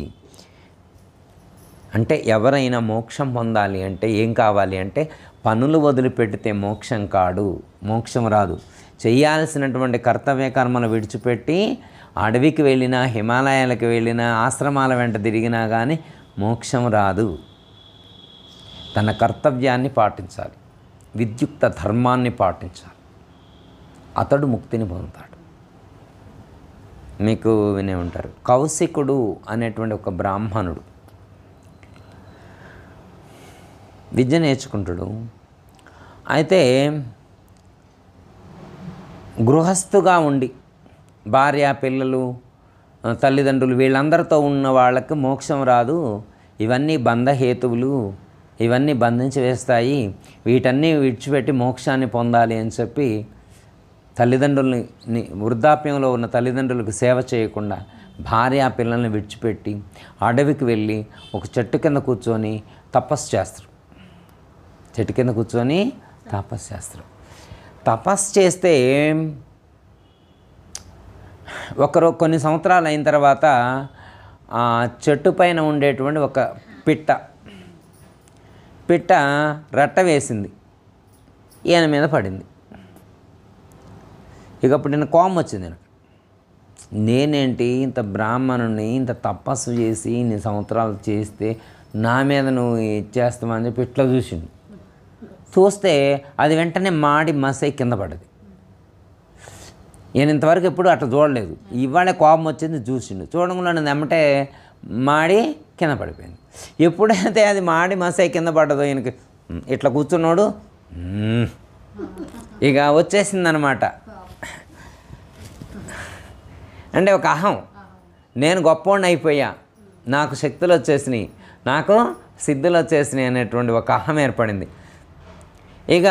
అంటే ఎవరైనా మోక్షం పొందాలి అంటే ఏం కావాలి అంటే పనులు వదిలిపెడితే మోక్షం కాదు, మోక్షం రాదు. చేయాల్సినటువంటి కర్తవ్య కర్మలు విడిచిపెట్టి అడవికి వెళ్ళినా, హిమాలయాలకు వెళ్ళినా, ఆశ్రమాల వెంట తిరిగినా కానీ మోక్షం రాదు. తన కర్తవ్యాన్ని పాటించాలి, విద్యుక్త ధర్మాన్ని పాటించాలి, అతడు ముక్తిని పొందుతాడు. మీకు వినే ఉంటారు, కౌశికుడు అనేటువంటి ఒక బ్రాహ్మణుడు విద్య నేర్చుకుంటాడు. అయితే గృహస్థుగా ఉండి భార్య, పిల్లలు, తల్లిదండ్రులు వీళ్ళందరితో ఉన్న వాళ్ళకి మోక్షం రాదు, ఇవన్నీ బంధహేతువులు, ఇవన్నీ బంధించి వేస్తాయి, వీటన్నీ విడిచిపెట్టి మోక్షాన్ని పొందాలి అని చెప్పి తల్లిదండ్రుల్ని, వృద్ధాప్యంలో ఉన్న తల్లిదండ్రులకు సేవ చేయకుండా భార్య పిల్లల్ని విడిచిపెట్టి అడవికి వెళ్ళి ఒక చెట్టు కింద కూర్చొని తపస్సు చేస్తారు. చెట్టు కింద కూర్చొని తపస్సు చేస్తారు. తపస్సు చేస్తే కొన్ని సంవత్సరాలు అయిన తర్వాత ఆ చెట్టు పైన ఉండేటువంటి ఒక పిట్ట రట్ట వేసింది, ఈయన మీద పడింది. ఇక అప్పుడు నేను కోపం వచ్చింది. నేనేంటి ఇంత బ్రాహ్మణుని, ఇంత తపస్సు చేసి ఇన్ని సంవత్సరాలు చేస్తే నా మీద నువ్వు ఇచ్చేస్తామని చెప్పి ఇట్లా చూస్తే అది వెంటనే మాడి మసై కింద పడ్డది. నేను ఇంతవరకు ఎప్పుడు అట్లా చూడలేదు. ఇవాళ కోపం వచ్చింది, చూడకుండా నేను ఎమ్మటే మాడి కింద పడిపోయింది. ఎప్పుడైతే అది మాడి మసై కింద పడ్డదో ఈయనకి ఇట్లా కూర్చున్నాడు, ఇక వచ్చేసిందనమాట. అంటే ఒక అహం, నేను గొప్పవాడిని అయిపోయా, నాకు శక్తులు వచ్చేసినాయి, నాకు సిద్ధులు వచ్చేసినాయి అనేటువంటి ఒక అహం ఏర్పడింది. ఇక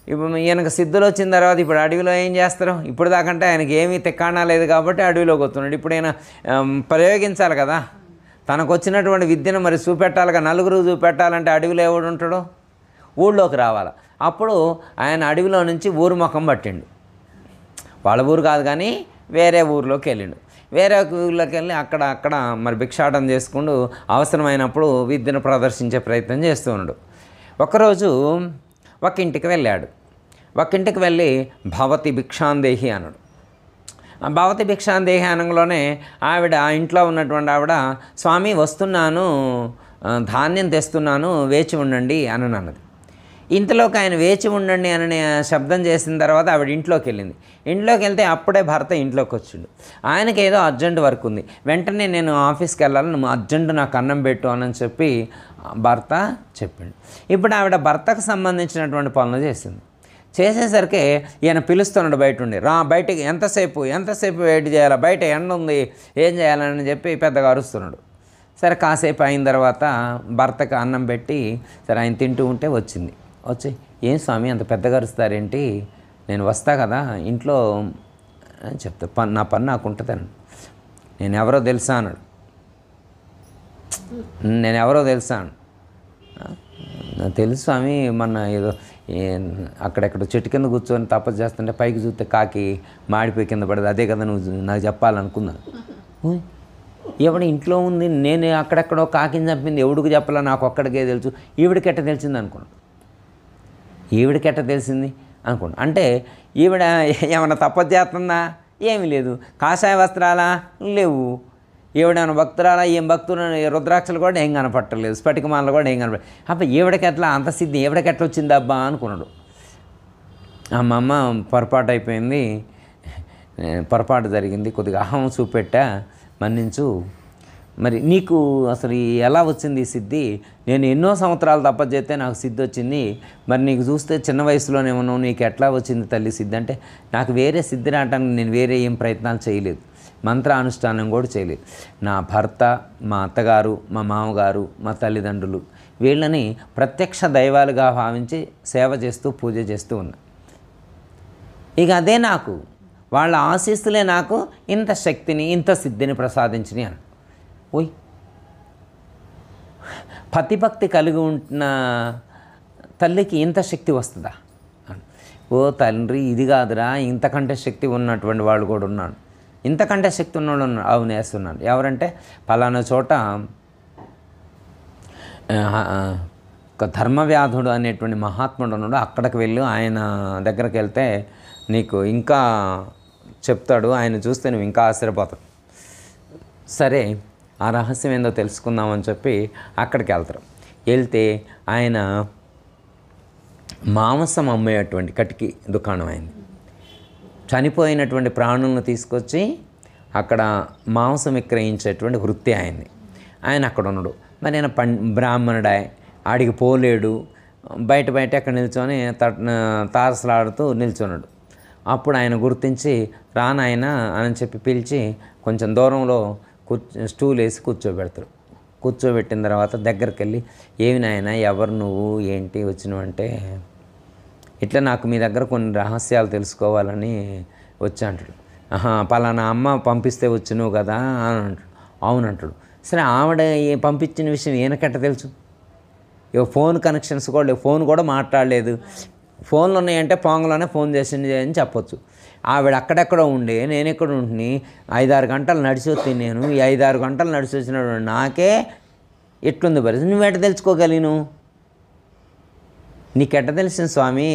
ఇప్పుడు ఈయనకు సిద్ధులు వచ్చిన తర్వాత ఇప్పుడు అడవిలో ఏం చేస్తారు? ఇప్పుడు దాకంటే ఆయనకి ఏమీ తెక్కాణా లేదు కాబట్టి అడవిలోకి వస్తున్నాడు. ఇప్పుడు ఆయన ప్రయోగించాలి కదా, తనకు వచ్చినటువంటి విద్యను మరి చూపెట్టాలిగా, నలుగురు చూపెట్టాలంటే అడవిలో ఎవడు ఉంటాడో, ఊళ్ళోకి రావాలి. అప్పుడు ఆయన అడవిలో నుంచి ఊరు ముఖం పట్టిండు. వాళ్ళ ఊరు కాదు కానీ వేరే ఊరిలోకి వెళ్ళిండు. వేరే ఊళ్ళోకి వెళ్ళి అక్కడ మరి భిక్షాటన చేసుకుంటూ అవసరమైనప్పుడు విద్యను ప్రదర్శించే ప్రయత్నం చేస్తూ ఉన్నాడు. ఒకరోజు ఒక ఇంటికి వెళ్ళాడు. ఒక ఇంటికి వెళ్ళి భవతి భిక్షాందేహి అన్నాడు. భవతి భిక్షాందేహి అనగానే ఆవిడ, ఆ ఇంట్లో ఉన్నటువంటి ఆవిడ, స్వామి వస్తున్నాను, ధాన్యం తెస్తున్నాను, వేచి ఉండండి అని అన్నది. ఇంతలోకి ఆయన వేచి ఉండండి అని శబ్దం చేసిన తర్వాత ఆవిడ ఇంట్లోకి వెళ్ళింది. ఇంట్లోకి వెళ్తే అప్పుడే భర్త ఇంట్లోకి వచ్చిండు. ఆయనకి ఏదో అర్జెంట్ వర్క్ ఉంది. వెంటనే నేను ఆఫీస్కి వెళ్ళాలి, నువ్వు అర్జెంటు నాకు అన్నం పెట్టు అని చెప్పి భర్త చెప్పిండు. ఇప్పుడు ఆవిడ భర్తకు సంబంధించినటువంటి పనులు చేసింది. చేసేసరికి ఈయన పిలుస్తున్నాడు బయట ఉండి, రా బయటికి, ఎంతసేపు వెయిట్ చేయాలా, బయట ఎండ ఉంది, ఏం చేయాలని చెప్పి పెద్దగా అరుస్తున్నాడు. సరే కాసేపు అయిన తర్వాత భర్తకు అన్నం పెట్టి సరే ఆయన తింటూ ఉంటే వచ్చి, ఏం స్వామి అంత పెద్దగా అరుస్తారేంటి, నేను వస్తా కదా ఇంట్లో అని చెప్తా, నా పని నాకు ఉంటుందని. నేను ఎవరో తెలుసా అన్నాడు. నాకు తెలుసు స్వామి, మొన్న ఏదో అక్కడెక్కడ చెట్టు కింద కూర్చొని తపస్సు చేస్తుంటే పైకి చూస్తే కాకి మాడిపోయి కింద పడదు, అదే కదా నువ్వు నాకు చెప్పాలనుకున్నాను. ఎవడ ఇంట్లో ఉంది, నేను అక్కడెక్కడో కాకిని చంపింది ఎవడికి చెప్పాలా, నాకు ఒక్కడికే తెలుసు, ఈవిడికెట్ట తెలిసింది అనుకున్నాను. అంటే ఈవిడ ఏమన్నా తపస్సు చేస్తుందా, ఏమీ లేదు. కాషాయ వస్త్రాలా లేవు. ఈవిడేమైనా భక్తురాలా, ఏం భక్తులు, రుద్రాక్షలు కూడా ఏం కనపట్టలేదు, స్ఫటికమాలలు కూడా ఏం కనపడ. అబ్బా ఈవిడకి ఎట్లా అంత సిద్ధి, ఈవిడకి ఎట్లా వచ్చింది అబ్బా అనుకున్నాడు. మా అమ్మ పొరపాటు అయిపోయింది, పొరపాటు జరిగింది, కొద్దిగా అహం చూపెట్టా, మన్నించు. మరి నీకు అసలు ఎలా వచ్చింది ఈ సిద్ధి? నేను ఎన్నో సంవత్సరాలు తపస్సు చేస్తే నాకు సిద్ధి వచ్చింది. మరి నీకు చూస్తే చిన్న వయసులోనే ఉన్నావు, నీకు ఎట్లా వచ్చింది తల్లి సిద్ధి అంటే, నాకు వేరే సిద్ధి రావడానికి నేను వేరే ఏం ప్రయత్నాలు చేయలేదు, మంత్రానుష్ఠానం కూడా చేయలేదు. నా భర్త, మా అత్తగారు, మా మామగారు, మా తల్లిదండ్రులు, వీళ్ళని ప్రత్యక్ష దైవాలుగా భావించి సేవ చేస్తూ పూజ చేస్తూ ఉన్నా. ఇక అదే నాకు, వాళ్ళ ఆశీస్సులే నాకు ఇంత శక్తిని, ఇంత సిద్ధిని ప్రసాదించినాయి అని. పతిభక్తి కలిగి ఉంటున్న తల్లికి ఇంత శక్తి వస్తుందా? ఓ తండ్రి, ఇది కాదురా, ఇంతకంటే శక్తి ఉన్నటువంటి వాళ్ళు కూడా ఉన్నాడు, ఇంతకంటే శక్తి ఉన్నవాళ్ళు ఉన్నారు. అవును, వేస్తున్నాను. ఎవరంటే పలానా చోట ఒక ధర్మవ్యాధుడు అనేటువంటి మహాత్ముడు ఉన్నాడు, అక్కడికి వెళ్ళి ఆయన దగ్గరికి వెళ్తే నీకు ఇంకా చెప్తాడు, ఆయన చూస్తే నువ్వు ఇంకా ఆశ్చర్యపోతావు. సరే ఆ రహస్యం ఏందో తెలుసుకుందామని చెప్పి అక్కడికి వెళ్తారు. వెళ్తే ఆయన మాంసం అమ్మేటువంటి కటికి దుకాణం అయింది. చనిపోయినటువంటి ప్రాణులను తీసుకొచ్చి అక్కడ మాంసం విక్రయించేటువంటి వృత్తి అయింది. ఆయన అక్కడ ఉన్నాడు. మరి ఆయన బ్రాహ్మణుడా, ఆడికి పోలేడు, బయట అక్కడ నిల్చొని తారసలాడుతూ నిల్చున్నాడు. అప్పుడు ఆయన గుర్తించి రానాయన అని చెప్పి పిలిచి కొంచెం దూరంలో స్టూల్ వేసి కూర్చోబెడతారు. కూర్చోబెట్టిన తర్వాత దగ్గరికి వెళ్ళి, ఏమి నాయన, ఎవరు నువ్వు, ఏంటి వచ్చినవంటే, ఇట్లా నాకు మీ దగ్గర కొన్ని రహస్యాలు తెలుసుకోవాలని వచ్చి అంటాడు. పలానా అమ్మ పంపిస్తే వచ్చినావు కదా అని అంటాడు. అవునంటాడు. సరే ఆవిడ పంపించిన విషయం ఈయనకెట్ట తెలుసు? ఇక ఫోన్ కనెక్షన్స్ కూడా లేవు, ఫోన్ కూడా మాట్లాడలేదు. ఫోన్లు ఉన్నాయంటే పోంగలోనే ఫోన్ చేసింది అని చెప్పొచ్చు. ఆవిడ అక్కడెక్కడో ఉండే, నేను ఎక్కడ ఉంటుని 5-6 గంటలు నడిచి వస్తే, నేను ఈ 5-6 గంటలు నడిచి వచ్చినప్పుడు నాకే ఎట్లుంది పరిస్థితి, నువ్వెట తెలుసుకోగలిను? నీకెట్ట తెలిసిన స్వామి,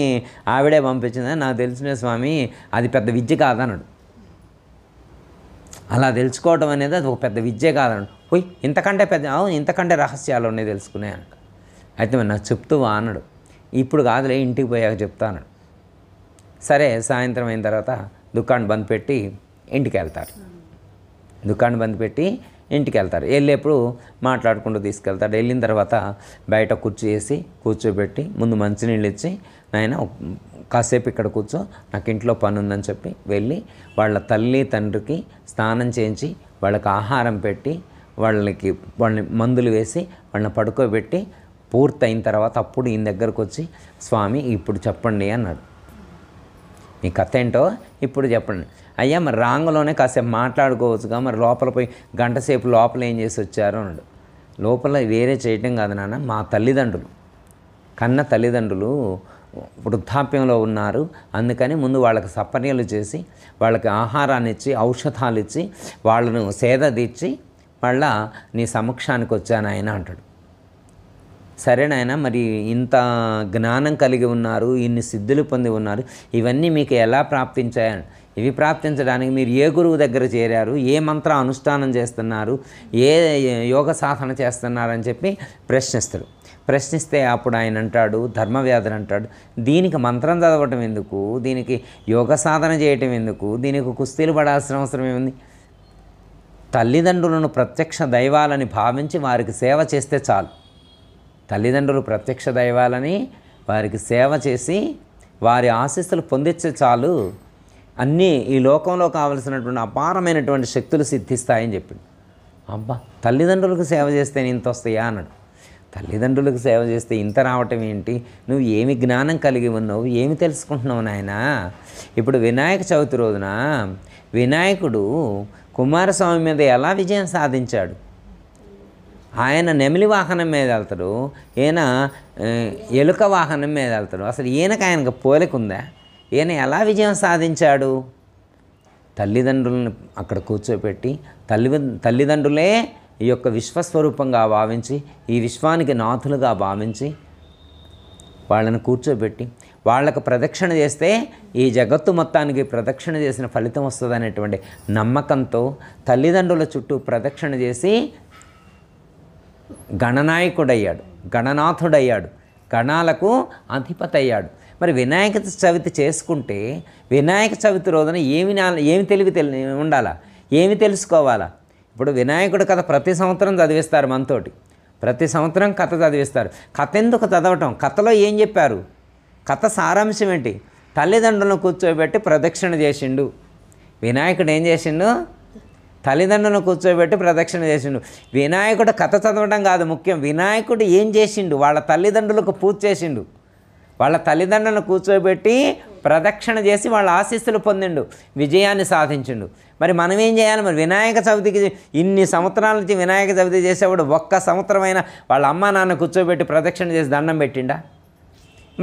ఆవిడే పంపించిందా? నాకు తెలిసిన స్వామి, అది పెద్ద విద్య కాదన్నాడు. అలా తెలుసుకోవడం అనేది అది ఒక పెద్ద విద్య కాదన్నాడు. ఇంతకంటే ఇంతకంటే రహస్యాలు ఉన్నాయి తెలుసుకునే అన్నాడు. అయితే మరి నాకు చెప్తువా అన్నాడు. ఇప్పుడు కాదులే, ఇంటికి పోయాక చెప్తాను. సరే సాయంత్రం అయిన తర్వాత దుకాణం బంద్ పెట్టి ఇంటికి వెళ్తారు. వెళ్ళేప్పుడు మాట్లాడుకుంటూ తీసుకెళ్తాడు. వెళ్ళిన తర్వాత బయట కుర్చీ వేసి కూర్చోబెట్టి ముందు మంచినీళ్ళు ఇచ్చి, నాయన కాసేపు ఇక్కడ కూర్చో, నాకు ఇంట్లో పని ఉందని చెప్పి వెళ్ళి వాళ్ళ తల్లి తండ్రికి స్నానం చేయించి వాళ్ళకి ఆహారం పెట్టి వాళ్ళని మందులు వేసి వాళ్ళని పడుకోబెట్టి పూర్తయిన తర్వాత అప్పుడు ఈయన దగ్గరకు వచ్చి, స్వామి ఇప్పుడు చెప్పండి అన్నాడు. మీ కథ ఏంటో ఇప్పుడు చెప్పండి. అయ్యా మరి రాంగలోనే కాసేపు మాట్లాడుకోవచ్చుగా, మరి లోపల పోయి గంట సేపు లోపల ఏం చేసి వచ్చారు అన్నాడు. లోపల వేరే చేయటం కాదు నాన్న, మా తల్లిదండ్రులు, కన్న తల్లిదండ్రులు వృద్ధాప్యంలో ఉన్నారు, అందుకని ముందు వాళ్ళకి సపర్యలు చేసి వాళ్ళకి ఆహారాన్ని ఇచ్చి ఔషధాలు ఇచ్చి వాళ్ళను సేద తీర్చి మళ్ళా నీ సమక్షానికి వచ్చాను ఆయన అంటాడు. సరేనాయన, మరి ఇంత జ్ఞానం కలిగి ఉన్నారు, ఇన్ని సిద్ధులు పొంది ఉన్నారు, ఇవన్నీ మీకు ఎలా ప్రాప్తించాయని. ఇవి ప్రాప్తించడానికి మీరు ఏ గురువు దగ్గర చేరారు, ఏ మంత్ర అనుష్ఠానం చేస్తున్నారు, ఏ యోగ సాధన చేస్తున్నారని చెప్పి ప్రశ్నిస్తాడు. ప్రశ్నిస్తే అప్పుడు ఆయన అంటాడు, ధర్మవ్యాధుడు అంటాడు, దీనికి మంత్రం చదవటం ఎందుకు, దీనికి యోగ సాధన చేయటం ఎందుకు, దీనికి కుస్తీలు పడాల్సిన అవసరం ఏముంది? తల్లిదండ్రులను ప్రత్యక్ష దైవాలని భావించి వారికి సేవ చేస్తే చాలు. తల్లిదండ్రులు ప్రత్యక్ష దైవాలని వారికి సేవ చేసి వారి ఆశీస్సులు పొందించే చాలు, అన్నీ ఈ లోకంలో కావలసినటువంటి అపారమైనటువంటి శక్తులు సిద్ధిస్తాయని చెప్పింది. అబ్బా, తల్లిదండ్రులకు సేవ చేస్తే ఇంత వస్తాయా అన్నాడు. తల్లిదండ్రులకు సేవ చేస్తే ఇంత రావటం ఏంటి? నువ్వు ఏమి జ్ఞానం కలిగి ఉన్నావు, ఏమి తెలుసుకుంటున్నావు నాయనా? ఇప్పుడు వినాయక చవితి రోజున వినాయకుడు కుమారస్వామి మీద ఎలా విజయం సాధించాడు? ఆయన నెమిలి వాహనం మీద వెళ్తాడు, ఈయన ఎలుక వాహనం మీద వెళ్తాడు. అసలు ఆయనకు పోలికుందా? ఈయన ఎలా విజయం సాధించాడు? తల్లిదండ్రులను అక్కడ కూర్చోపెట్టి తల్లిదండ్రులే ఈ యొక్క విశ్వస్వరూపంగా భావించి, ఈ విశ్వానికి నాథులుగా భావించి వాళ్ళని కూర్చోబెట్టి వాళ్ళకు ప్రదక్షిణ చేస్తే ఈ జగత్తు మొత్తానికి ప్రదక్షిణ చేసిన ఫలితం వస్తుందనేటువంటి నమ్మకంతో తల్లిదండ్రుల చుట్టూ ప్రదక్షిణ చేసి గణనాయకుడయ్యాడు, గణనాథుడయ్యాడు, గణాలకు అధిపతి అయ్యాడు. మరి వినాయక చవితి చేసుకుంటే వినాయక చవితి రోజున ఏమి తెలివి ఉండాలా, ఏమి తెలుసుకోవాలా? ఇప్పుడు వినాయకుడి కథ ప్రతి సంవత్సరం చదివిస్తారు మనతోటి, ప్రతి సంవత్సరం కథ చదివిస్తారు. కథ ఎందుకు చదవటం? కథలో ఏం చెప్పారు? కథ సారాంశం ఏంటి? తల్లిదండ్రులను కూర్చోబెట్టి ప్రదక్షిణ చేసిండు. వినాయకుడు ఏం చేసిండు? తల్లిదండ్రులను కూర్చోబెట్టి ప్రదక్షిణ చేసిండు. వినాయకుడు కథ చదవడం కాదు ముఖ్యం, వినాయకుడు ఏం చేసిండు? వాళ్ళ తల్లిదండ్రులకు పూజ చేసిండు. వాళ్ళ తల్లిదండ్రులను కూర్చోబెట్టి ప్రదక్షిణ చేసి వాళ్ళ ఆశీస్సులు పొందిండు, విజయాన్ని సాధించిండు. మరి మనం ఏం చేయాలి? మరి వినాయక చవితికి ఇన్ని సంవత్సరాల నుంచి వినాయక చవితి చేసేవాడు ఒక్క సంవత్సరమైనా వాళ్ళ అమ్మ నాన్న కూర్చోబెట్టి ప్రదక్షిణ చేసి దండం పెట్టిండా?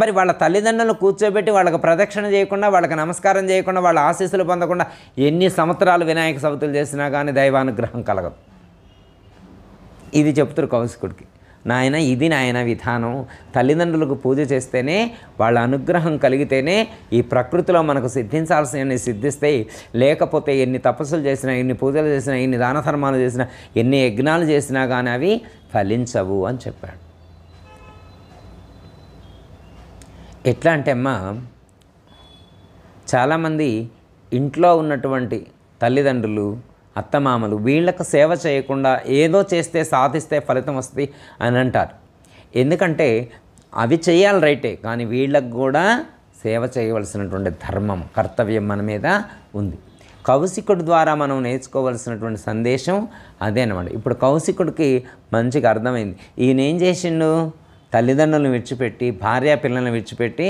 మరి వాళ్ళ తల్లిదండ్రులను కూర్చోబెట్టి వాళ్ళకి ప్రదక్షిణ చేయకుండా, వాళ్ళకి నమస్కారం చేయకుండా, వాళ్ళ ఆశీస్సులు పొందకుండా ఎన్ని సంవత్సరాలు వినాయక చవితులు చేసినా కానీ దైవానుగ్రహం కలగదు. ఇది చెప్తారు కౌశికుడికి. నాయన, ఇది నాయన విధానం. తల్లిదండ్రులకు పూజ చేస్తేనే, వాళ్ళ అనుగ్రహం కలిగితేనే ఈ ప్రకృతిలో మనకు సిద్ధించాల్సినవి సిద్ధిస్తాయి. లేకపోతే ఎన్ని తపస్సులు చేసినా, ఎన్ని పూజలు చేసినా, ఎన్ని దాన ధర్మాలు చేసినా, ఎన్ని యజ్ఞాలు చేసినా కానీ అవి ఫలించవు అని చెప్పాడు. ఎట్లా అంటే అమ్మా, చాలామంది ఇంట్లో ఉన్నటువంటి తల్లిదండ్రులు, అత్తమామలు వీళ్ళకు సేవ చేయకుండా ఏదో చేస్తే సాధిస్తే ఫలితం వస్తుంది అని అంటారు. ఎందుకంటే అవి చేయాలి రైటే, కానీ వీళ్ళకు కూడా సేవ చేయవలసినటువంటి ధర్మం, కర్తవ్యం మన మీద ఉంది. కౌశికుడి ద్వారా మనం నేర్చుకోవలసినటువంటి సందేశం అదేనమాట. ఇప్పుడు కౌశికుడికి మంచిగా అర్థమైంది. ఈయన ఏం చేసిండు? తల్లిదండ్రులను విడిచిపెట్టి, భార్య పిల్లలను విడిచిపెట్టి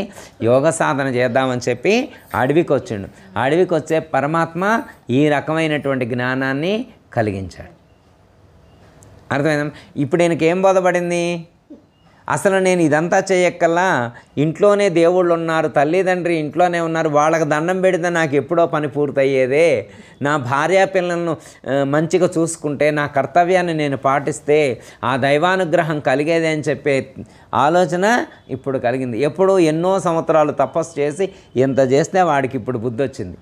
యోగ సాధన చేద్దామని చెప్పి అడవికి వచ్చిండు. అడవికి వచ్చే పరమాత్మ ఈ రకమైనటువంటి జ్ఞానాన్ని కలిగించాడు. అర్థమైందా? ఇప్పుడు ఈయనకి ఏం బోధపడింది? అసలు నేను ఇదంతా చేయక్కల్లా, ఇంట్లోనే దేవుళ్ళు ఉన్నారు, తల్లిదండ్రి ఇంట్లోనే ఉన్నారు, వాళ్ళకి దండం పెడితే నాకు ఎప్పుడో పని పూర్తయ్యేదే. నా భార్యా పిల్లలను మంచిగా చూసుకుంటే, నా కర్తవ్యాన్ని నేను పాటిస్తే ఆ దైవానుగ్రహం కలిగేదే అని చెప్పే ఆలోచన ఇప్పుడు కలిగింది. ఎప్పుడో ఎన్నో సంవత్సరాలు తపస్సు చేసి ఎంత చేస్తే వాడికి ఇప్పుడు బుద్ధి వచ్చింది.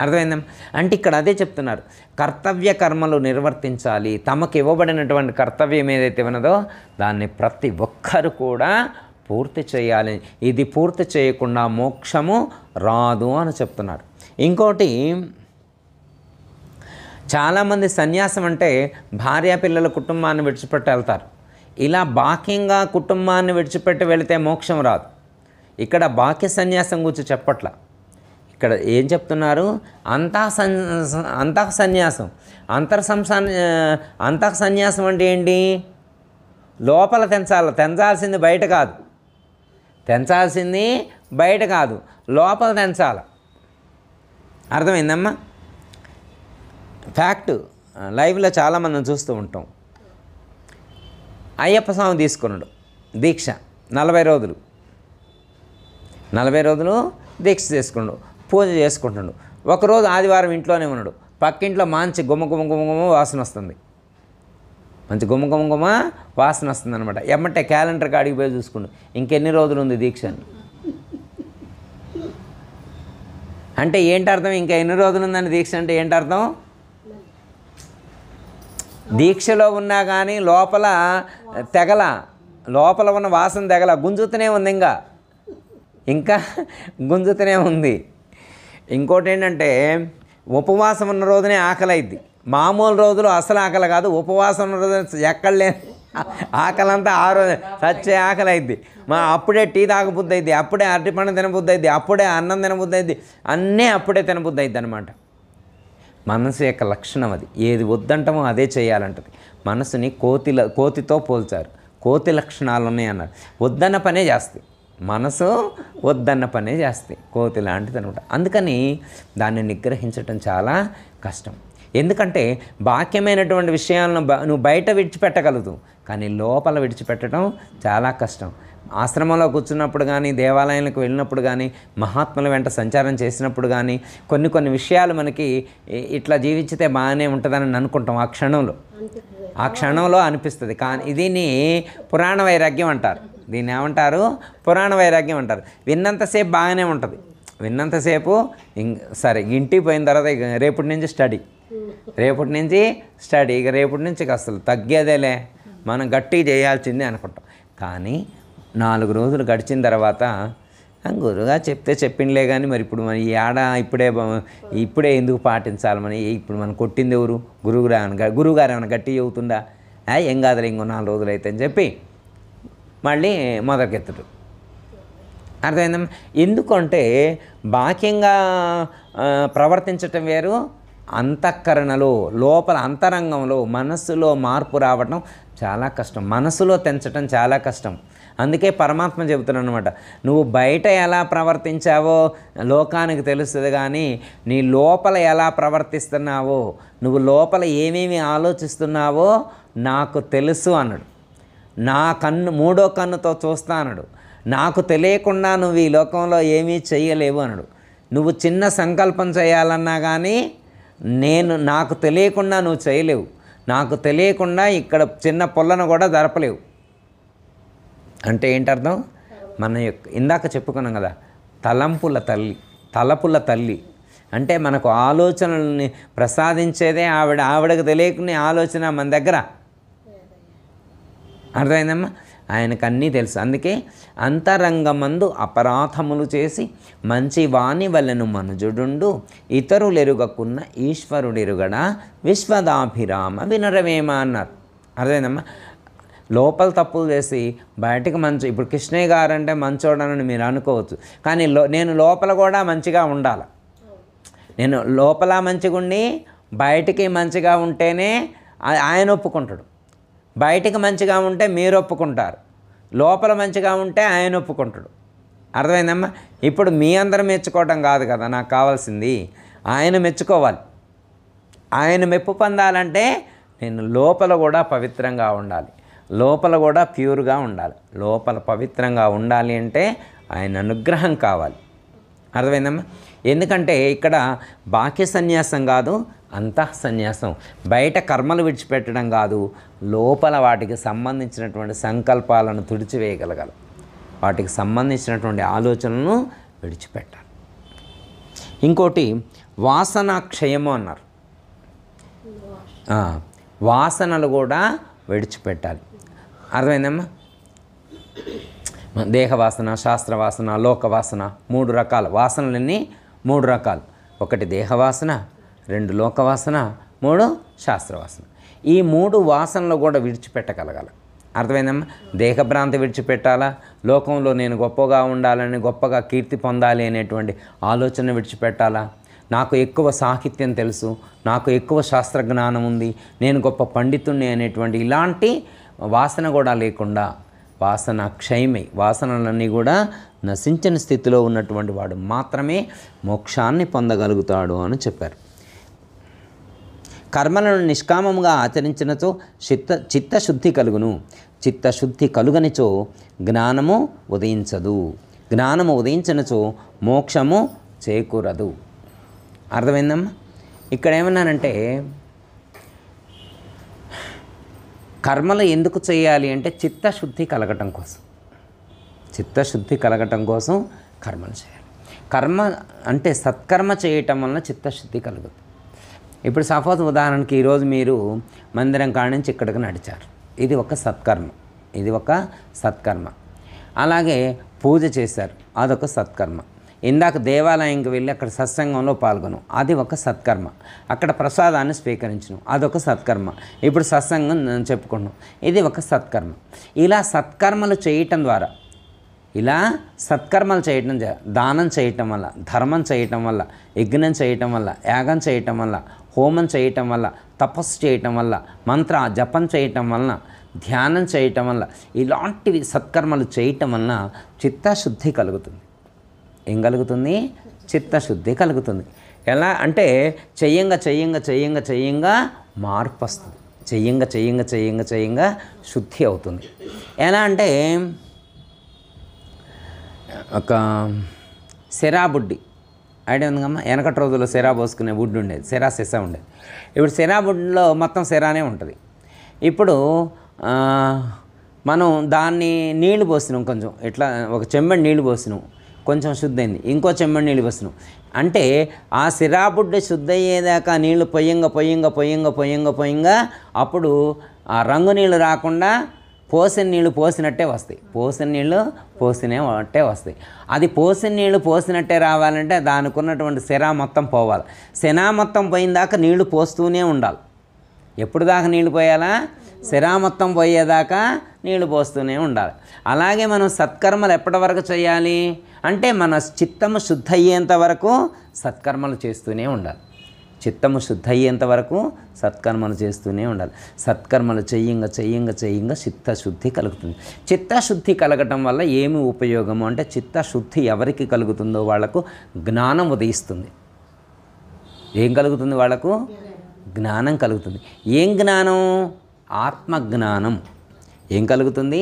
అర్థమైందా? అంటే ఇక్కడ అదే చెప్తున్నారు, కర్తవ్య కర్మలు నిర్వర్తించాలి. తమకు ఇవ్వబడినటువంటి కర్తవ్యం ఏదైతే ఉన్నదో దాన్ని ప్రతి ఒక్కరు కూడా పూర్తి చేయాలి. ఇది పూర్తి చేయకుండా మోక్షము రాదు అని చెప్తున్నారు. ఇంకోటి, చాలామంది సన్యాసం అంటే భార్య పిల్లల కుటుంబాన్ని విడిచిపెట్టి వెళ్తారు. ఇలా బాక్యంగా కుటుంబాన్ని విడిచిపెట్టి వెళితే మోక్షం రాదు. ఇక్కడ బాక్య సన్యాసం గురించి చెప్పట్ల. ఇక్కడ ఏం చెప్తున్నారు? అంతః సన్యాసం. అంతః సన్యాసం అంటే ఏంటి? లోపల తెంచాల్సింది బయట కాదు, తెంచాల్సింది బయట కాదు, లోపల తెంచాలి. అర్థమైందమ్మా? ఫ్యాక్ట్, లైవ్లో చాలామందిని చూస్తూ ఉంటాం. అయ్యప్ప స్వామి తీసుకున్నాడు దీక్ష 40 రోజులు 40 రోజులు దీక్ష చేసుకున్నాడు, పూజ చేసుకుంటున్నాడు. ఒకరోజు ఆదివారం ఇంట్లోనే ఉన్నాడు. పక్కింట్లో మంచి గుమ్మ గుమ్మ గుమ్మ గుమ్మ వాసన వస్తుంది, మంచి గుమ్మ గుమ్మ గుమ్మ వాసన వస్తుంది అనమాట. ఎమ్మటే క్యాలెండర్ కాడికి పోయి చూసుకుండు, ఇంకెన్ని రోజులు ఉంది దీక్ష అని. అంటే ఏంటి అర్థం? ఇంకా ఎన్ని రోజులు ఉందని దీక్ష అంటే ఏంటి అర్థం? దీక్షలో ఉన్నా కానీ లోపల తెగల, లోపల ఉన్న వాసన తెగల, గుంజుతూనే ఉంది, ఇంకా గుంజుతూనే ఉంది. ఇంకోటి ఏంటంటే ఉపవాసం ఉన్న రోజునే ఆకలి అయింది. మామూలు రోజులు అసలు ఆకలి కాదు, ఉపవాసం ఉన్న రోజు ఎక్కడ లేని ఆకలంతా ఆ రోజు సచ్చే ఆకలి అయింది. అప్పుడే టీ తాగబుద్ధి అయింది, అప్పుడే అరటిపండు తినబుద్ధి అయింది, అప్పుడే అన్నం తినబుద్ధి అయింది, అన్నీ అప్పుడే తినబుద్ధి అయింది అనమాట. మనసు యొక్క లక్షణం అది. ఏది వద్దంటామో అదే చేయాలంటది. మనసుని కోతితో పోల్చారు. కోతి లక్షణాలు ఉన్నాయి అన్నారు. వద్దన్న పనే చేస్తాయి మనసు, వద్దన్న పనే చేస్తాయి. కోతి లాంటిది అనమాట. అందుకని దాన్ని నిగ్రహించటం చాలా కష్టం. ఎందుకంటే బాహ్యమైనటువంటి విషయాలను నువ్వు బయట విడిచిపెట్టగలదు, కానీ లోపల విడిచిపెట్టడం చాలా కష్టం. ఆశ్రమంలో కూర్చున్నప్పుడు కానీ, దేవాలయాలకు వెళ్ళినప్పుడు కానీ, మహాత్ముల వెంట సంచారం చేసినప్పుడు కానీ కొన్ని విషయాలు మనకి ఇట్లా జీవించితే బాగానే ఉంటుందని అనుకుంటాం. ఆ క్షణంలో అనిపిస్తుంది. కానీ దీన్ని పురాణ వైరాగ్యం అంటారు. దీన్ని ఏమంటారు? పురాణ వైరాగ్యం అంటారు. విన్నంతసేపు బాగానే ఉంటుంది, విన్నంతసేపు సరే. ఇంటికి పోయిన తర్వాత ఇక రేపటి నుంచి స్టడీ, ఇక రేపటి నుంచి అసలు తగ్గేదేలే, మనం గట్టిగా చేయాల్సిందే అనుకుంటాం. కానీ 4 రోజులు గడిచిన తర్వాత గురువుగా చెప్పిండలే కానీ మరి ఇప్పుడు మన ఏడ ఇప్పుడే ఎందుకు పాటించాలి? ఇప్పుడు మనం కొట్టింది ఎవరు? గురువుగారు ఏమైనా గట్టి చెబుతుందా? ఏం కాదులే, ఇంకో 4 రోజులు అయితే అని చెప్పి మళ్ళీ మొదలుకెత్తడు. అర్థమైందమ్మా? ఎందుకంటే బాహ్యంగా ప్రవర్తించటం వేరు, అంతఃకరణలో లోపల అంతరంగంలో మనస్సులో మార్పు రావడం చాలా కష్టం, మనసులో తెంచడం చాలా కష్టం. అందుకే పరమాత్మ చెబుతున్నాడు అనమాట, నువ్వు బయట ఎలా ప్రవర్తించావో లోకానికి తెలుస్తుంది, కానీ నీ లోపల ఎలా ప్రవర్తిస్తున్నావో, నువ్వు లోపల ఏమేమి ఆలోచిస్తున్నావో నాకు తెలుసు అన్నాడు. నా కన్ను, 3వ కన్నుతో చూస్తా అన్నాడు. నాకు తెలియకుండా నువ్వు ఈ లోకంలో ఏమీ చెయ్యలేవు అన్నాడు. నువ్వు చిన్న సంకల్పం చేయాలన్నా కానీ నాకు తెలియకుండా నువ్వు చేయలేవు. నాకు తెలియకుండా ఇక్కడ చిన్న పొలను కూడా జరపలేవు. అంటే ఏంటర్థం? మన యొక్క ఇందాక చెప్పుకున్నాం కదా, తలపుల తల్లి అంటే మనకు ఆలోచనల్ని ప్రసాదించేదే ఆవిడకు తెలియకునే ఆలోచన మన దగ్గర. అర్థమైందమ్మా? ఆయనకు అన్నీ తెలుసు. అందుకే అంతరంగమందు అపరాధములు చేసి మంచి వాణి వలెను మనుజుడుండు, ఇతరులెరుగకున్న ఈశ్వరుడెరుగడా విశ్వదాభిరామ వినరవేమ అన్నారు. అర్థమైందమ్మా? లోపల తప్పులు చేసి బయటకు ఇప్పుడు కృష్ణయ్య గారు అంటే మంచోడనని మీరు అనుకోవచ్చు, కానీ నేను లోపల కూడా మంచిగా ఉండాలి. నేను లోపల మంచిగా ఉండి బయటికి మంచిగా ఉంటేనే ఆయన ఒప్పుకుంటాడు. బయటికి మంచిగా ఉంటే మీరు ఒప్పుకుంటారు, లోపల మంచిగా ఉంటే ఆయన ఒప్పుకుంటాడు. అర్థమైందమ్మా? ఇప్పుడు మీ అందరం మెచ్చుకోవటం కాదు కదా నాకు కావాల్సింది, ఆయన మెచ్చుకోవాలి. ఆయన మెప్పు పొందాలంటే నేను లోపల కూడా పవిత్రంగా ఉండాలి, లోపల కూడా ప్యూర్గా ఉండాలి. లోపల పవిత్రంగా ఉండాలి అంటే ఆయన అనుగ్రహం కావాలి. అర్థమైందమ్మా? ఎందుకంటే ఇక్కడ బాహ్య సన్యాసం కాదు, అంతః సన్యాసం. బయట కర్మలు విడిచిపెట్టడం కాదు, లోపల వాటికి సంబంధించినటువంటి సంకల్పాలను తుడిచివేయగలగాలి, వాటికి సంబంధించినటువంటి ఆలోచనలను విడిచిపెట్టాలి. ఇంకోటి వాసనాక్షయము అన్నారు. వాసనలు కూడా విడిచిపెట్టాలి. అర్థమైందమ్మా? దేహవాసన, శాస్త్రవాసన, లోకవాసన, 3 రకాల వాసనలన్నీ 3 రకాలు. 1 దేహవాసన, 2 లోకవాసన, 3 శాస్త్రవాసన. ఈ 3 వాసనలు కూడా విడిచిపెట్టగలగాలి. అర్థమైందమ్మా? దేహభ్రాంతి విడిచిపెట్టాలా, లోకంలో నేను గొప్పగా ఉండాలని, గొప్పగా కీర్తి పొందాలి అనేటువంటి ఆలోచన విడిచిపెట్టాలా, నాకు ఎక్కువ సాహిత్యం తెలుసు, నాకు ఎక్కువ శాస్త్రజ్ఞానం ఉంది, నేను గొప్ప పండితుణ్ణి అనేటువంటి ఇలాంటి వాసన కూడా లేకుండా వాసన క్షయమై వాసనలన్నీ కూడా నశించిన స్థితిలో ఉన్నటువంటి వాడు మాత్రమే మోక్షాన్ని పొందగలుగుతాడు అని చెప్పారు. కర్మలను నిష్కామంగా ఆచరించినచో చిత్తశుద్ధి కలుగును, చిత్తశుద్ధి కలుగనిచో జ్ఞానము ఉదయించదు, జ్ఞానము ఉదయించనిచో మోక్షము చేకూరదు. అర్థమైందమ్మా? ఇక్కడ ఏమన్నానంటే కర్మలు ఎందుకు చేయాలి అంటే చిత్తశుద్ధి కలగటం కోసం, చిత్తశుద్ధి కలగటం కోసం కర్మలు చేయాలి. కర్మ అంటే సత్కర్మ చేయటం వలన చిత్తశుద్ధి కలుగుతుంది. ఇప్పుడు సపోజ్ ఉదాహరణకి ఈరోజు మీరు మందిరం కాడ నుంచి ఇక్కడికి నడిచారు, ఇది ఒక సత్కర్మ, ఇది ఒక సత్కర్మ. అలాగే పూజ చేశారు, అదొక సత్కర్మ. ఇందాక దేవాలయంకి వెళ్ళి అక్కడ సత్సంగంలో పాల్గొను, అది ఒక సత్కర్మ. అక్కడ ప్రసాదాన్ని స్వీకరించను, అదొక సత్కర్మ. ఇప్పుడు సత్సంగం చెప్పుకున్నాం, ఇది ఒక సత్కర్మ. ఇలా సత్కర్మలు చేయటం ద్వారా, ఇలా సత్కర్మలు చేయటం, దానం చేయటం వల్ల, ధర్మం చేయటం వల్ల, యజ్ఞం చేయటం వల్ల, యాగం చేయటం వల్ల, హోమం చేయటం వల్ల, తపస్సు చేయటం వల్ల, మంత్ర జపం చేయటం వలన, ధ్యానం చేయటం వల్ల, ఇలాంటివి సత్కర్మలు చేయటం వలన చిత్తశుద్ధి కలుగుతుంది. ఏం కలుగుతుంది? చిత్తశుద్ధి కలుగుతుంది. ఎలా అంటే చెయ్యంగా చెయ్యంగా చెయ్యంగా చెయ్యంగా మార్పు వస్తుంది, చెయ్యంగా చెయ్యంగా చెయ్యంగా చెయ్యంగా శుద్ధి అవుతుంది. ఎలా అంటే ఒక సెరా బుడ్డి ఐడియా ఉందిగమ్మా, వెనకటి రోజుల్లో సెరా పోసుకునే బుడ్డి ఉండేది, సెరా సెసా ఉండేది. ఇప్పుడు సెరా బుడ్డిలో మొత్తం సెరానే ఉంటుంది. ఇప్పుడు మనం దాన్ని నీళ్లు పోసినాం, కొంచెం ఇట్లా ఒక చెంబడి నీళ్లు పోసినాం, కొంచెం శుద్ధి అయింది, ఇంకో చెంబడి నీళ్ళు పోసినాం. అంటే ఆ సిరాబుడ్డి శుద్ధి అయ్యేదాకా నీళ్లు పొయ్యంగా పొయ్యంగా పొయ్యంగా పొయ్యంగా పొయ్యంగా అప్పుడు ఆ రంగు నీళ్ళు రాకుండా పోసిన నీళ్ళు పోసినట్టే వస్తాయి, పోసిన నీళ్ళు పోసినట్టే వస్తాయి. అది పోసిన నీళ్ళు పోసినట్టే రావాలంటే దానికి ఉన్నటువంటి సిరా మొత్తం పోవాలి. సిరా మొత్తం పోయిన దాకా నీళ్లు పోస్తూనే ఉండాలి. ఎప్పుడు దాకా నీళ్లు పోయాలా? సిరా మొత్తం పోయేదాకా నీళ్లు పోస్తూనే ఉండాలి. అలాగే మనం సత్కర్మలు ఎప్పటి వరకు చేయాలి అంటే మన చిత్తము శుద్ధి అయ్యేంత వరకు సత్కర్మలు చేస్తూనే ఉండాలి. చిత్తము శుద్ధి అయ్యేంత వరకు సత్కర్మలు చేస్తూనే ఉండాలి. సత్కర్మలు చెయ్యంగా చెయ్యంగా చెయ్యంగా చిత్తశుద్ధి కలుగుతుంది. చిత్తశుద్ధి కలగటం వల్ల ఏమి ఉపయోగము అంటే చిత్తశుద్ధి ఎవరికి కలుగుతుందో వాళ్లకు జ్ఞానం ఉదయిస్తుంది. ఏం కలుగుతుంది? వాళ్లకు జ్ఞానం కలుగుతుంది. ఏం జ్ఞానం? ఆత్మజ్ఞానం. ఏం కలుగుతుంది?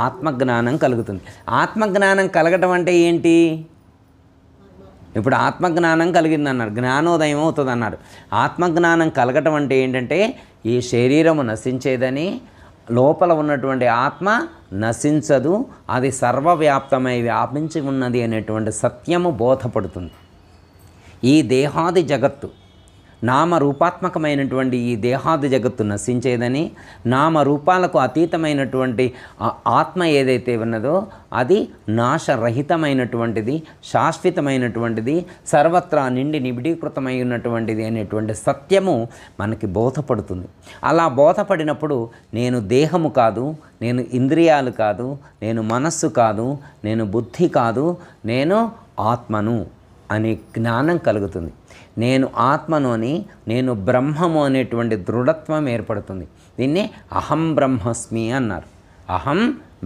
ఆత్మజ్ఞానం కలుగుతుంది. ఆత్మజ్ఞానం కలగటం అంటే ఏంటి? ఇప్పుడు ఆత్మజ్ఞానం కలిగిందన్నారు, జ్ఞానోదయం అవుతుంది అన్నారు. ఆత్మజ్ఞానం కలగటం అంటే ఏంటంటే ఈ శరీరము నశించేదని, లోపల ఉన్నటువంటి ఆత్మ నశించదు, అది సర్వవ్యాప్తమై వ్యాపించి ఉన్నది అనేటువంటి సత్యము బోధపడుతుంది. ఈ దేహాది జగత్తు, నామరూపాత్మకమైనటువంటి ఈ దేహాది జగత్తు నశించేదని, నామరూపాలకు అతీతమైనటువంటి ఆత్మ ఏదైతే ఉన్నదో అది నాశరహితమైనటువంటిది, శాశ్వతమైనటువంటిది, సర్వత్రా నిండి నిబిడీకృతమై ఉన్నటువంటిది అనేటువంటి సత్యము మనకి బోధపడుతుంది. అలా బోధపడినప్పుడు నేను దేహము కాదు, నేను ఇంద్రియాలు కాదు, నేను మనస్సు కాదు, నేను బుద్ధి కాదు, నేను ఆత్మను అనే జ్ఞానం కలుగుతుంది. నేను ఆత్మను అని, నేను బ్రహ్మము అనేటువంటి దృఢత్వం ఏర్పడుతుంది. దీన్నే అహం బ్రహ్మస్మి అన్నారు. అహం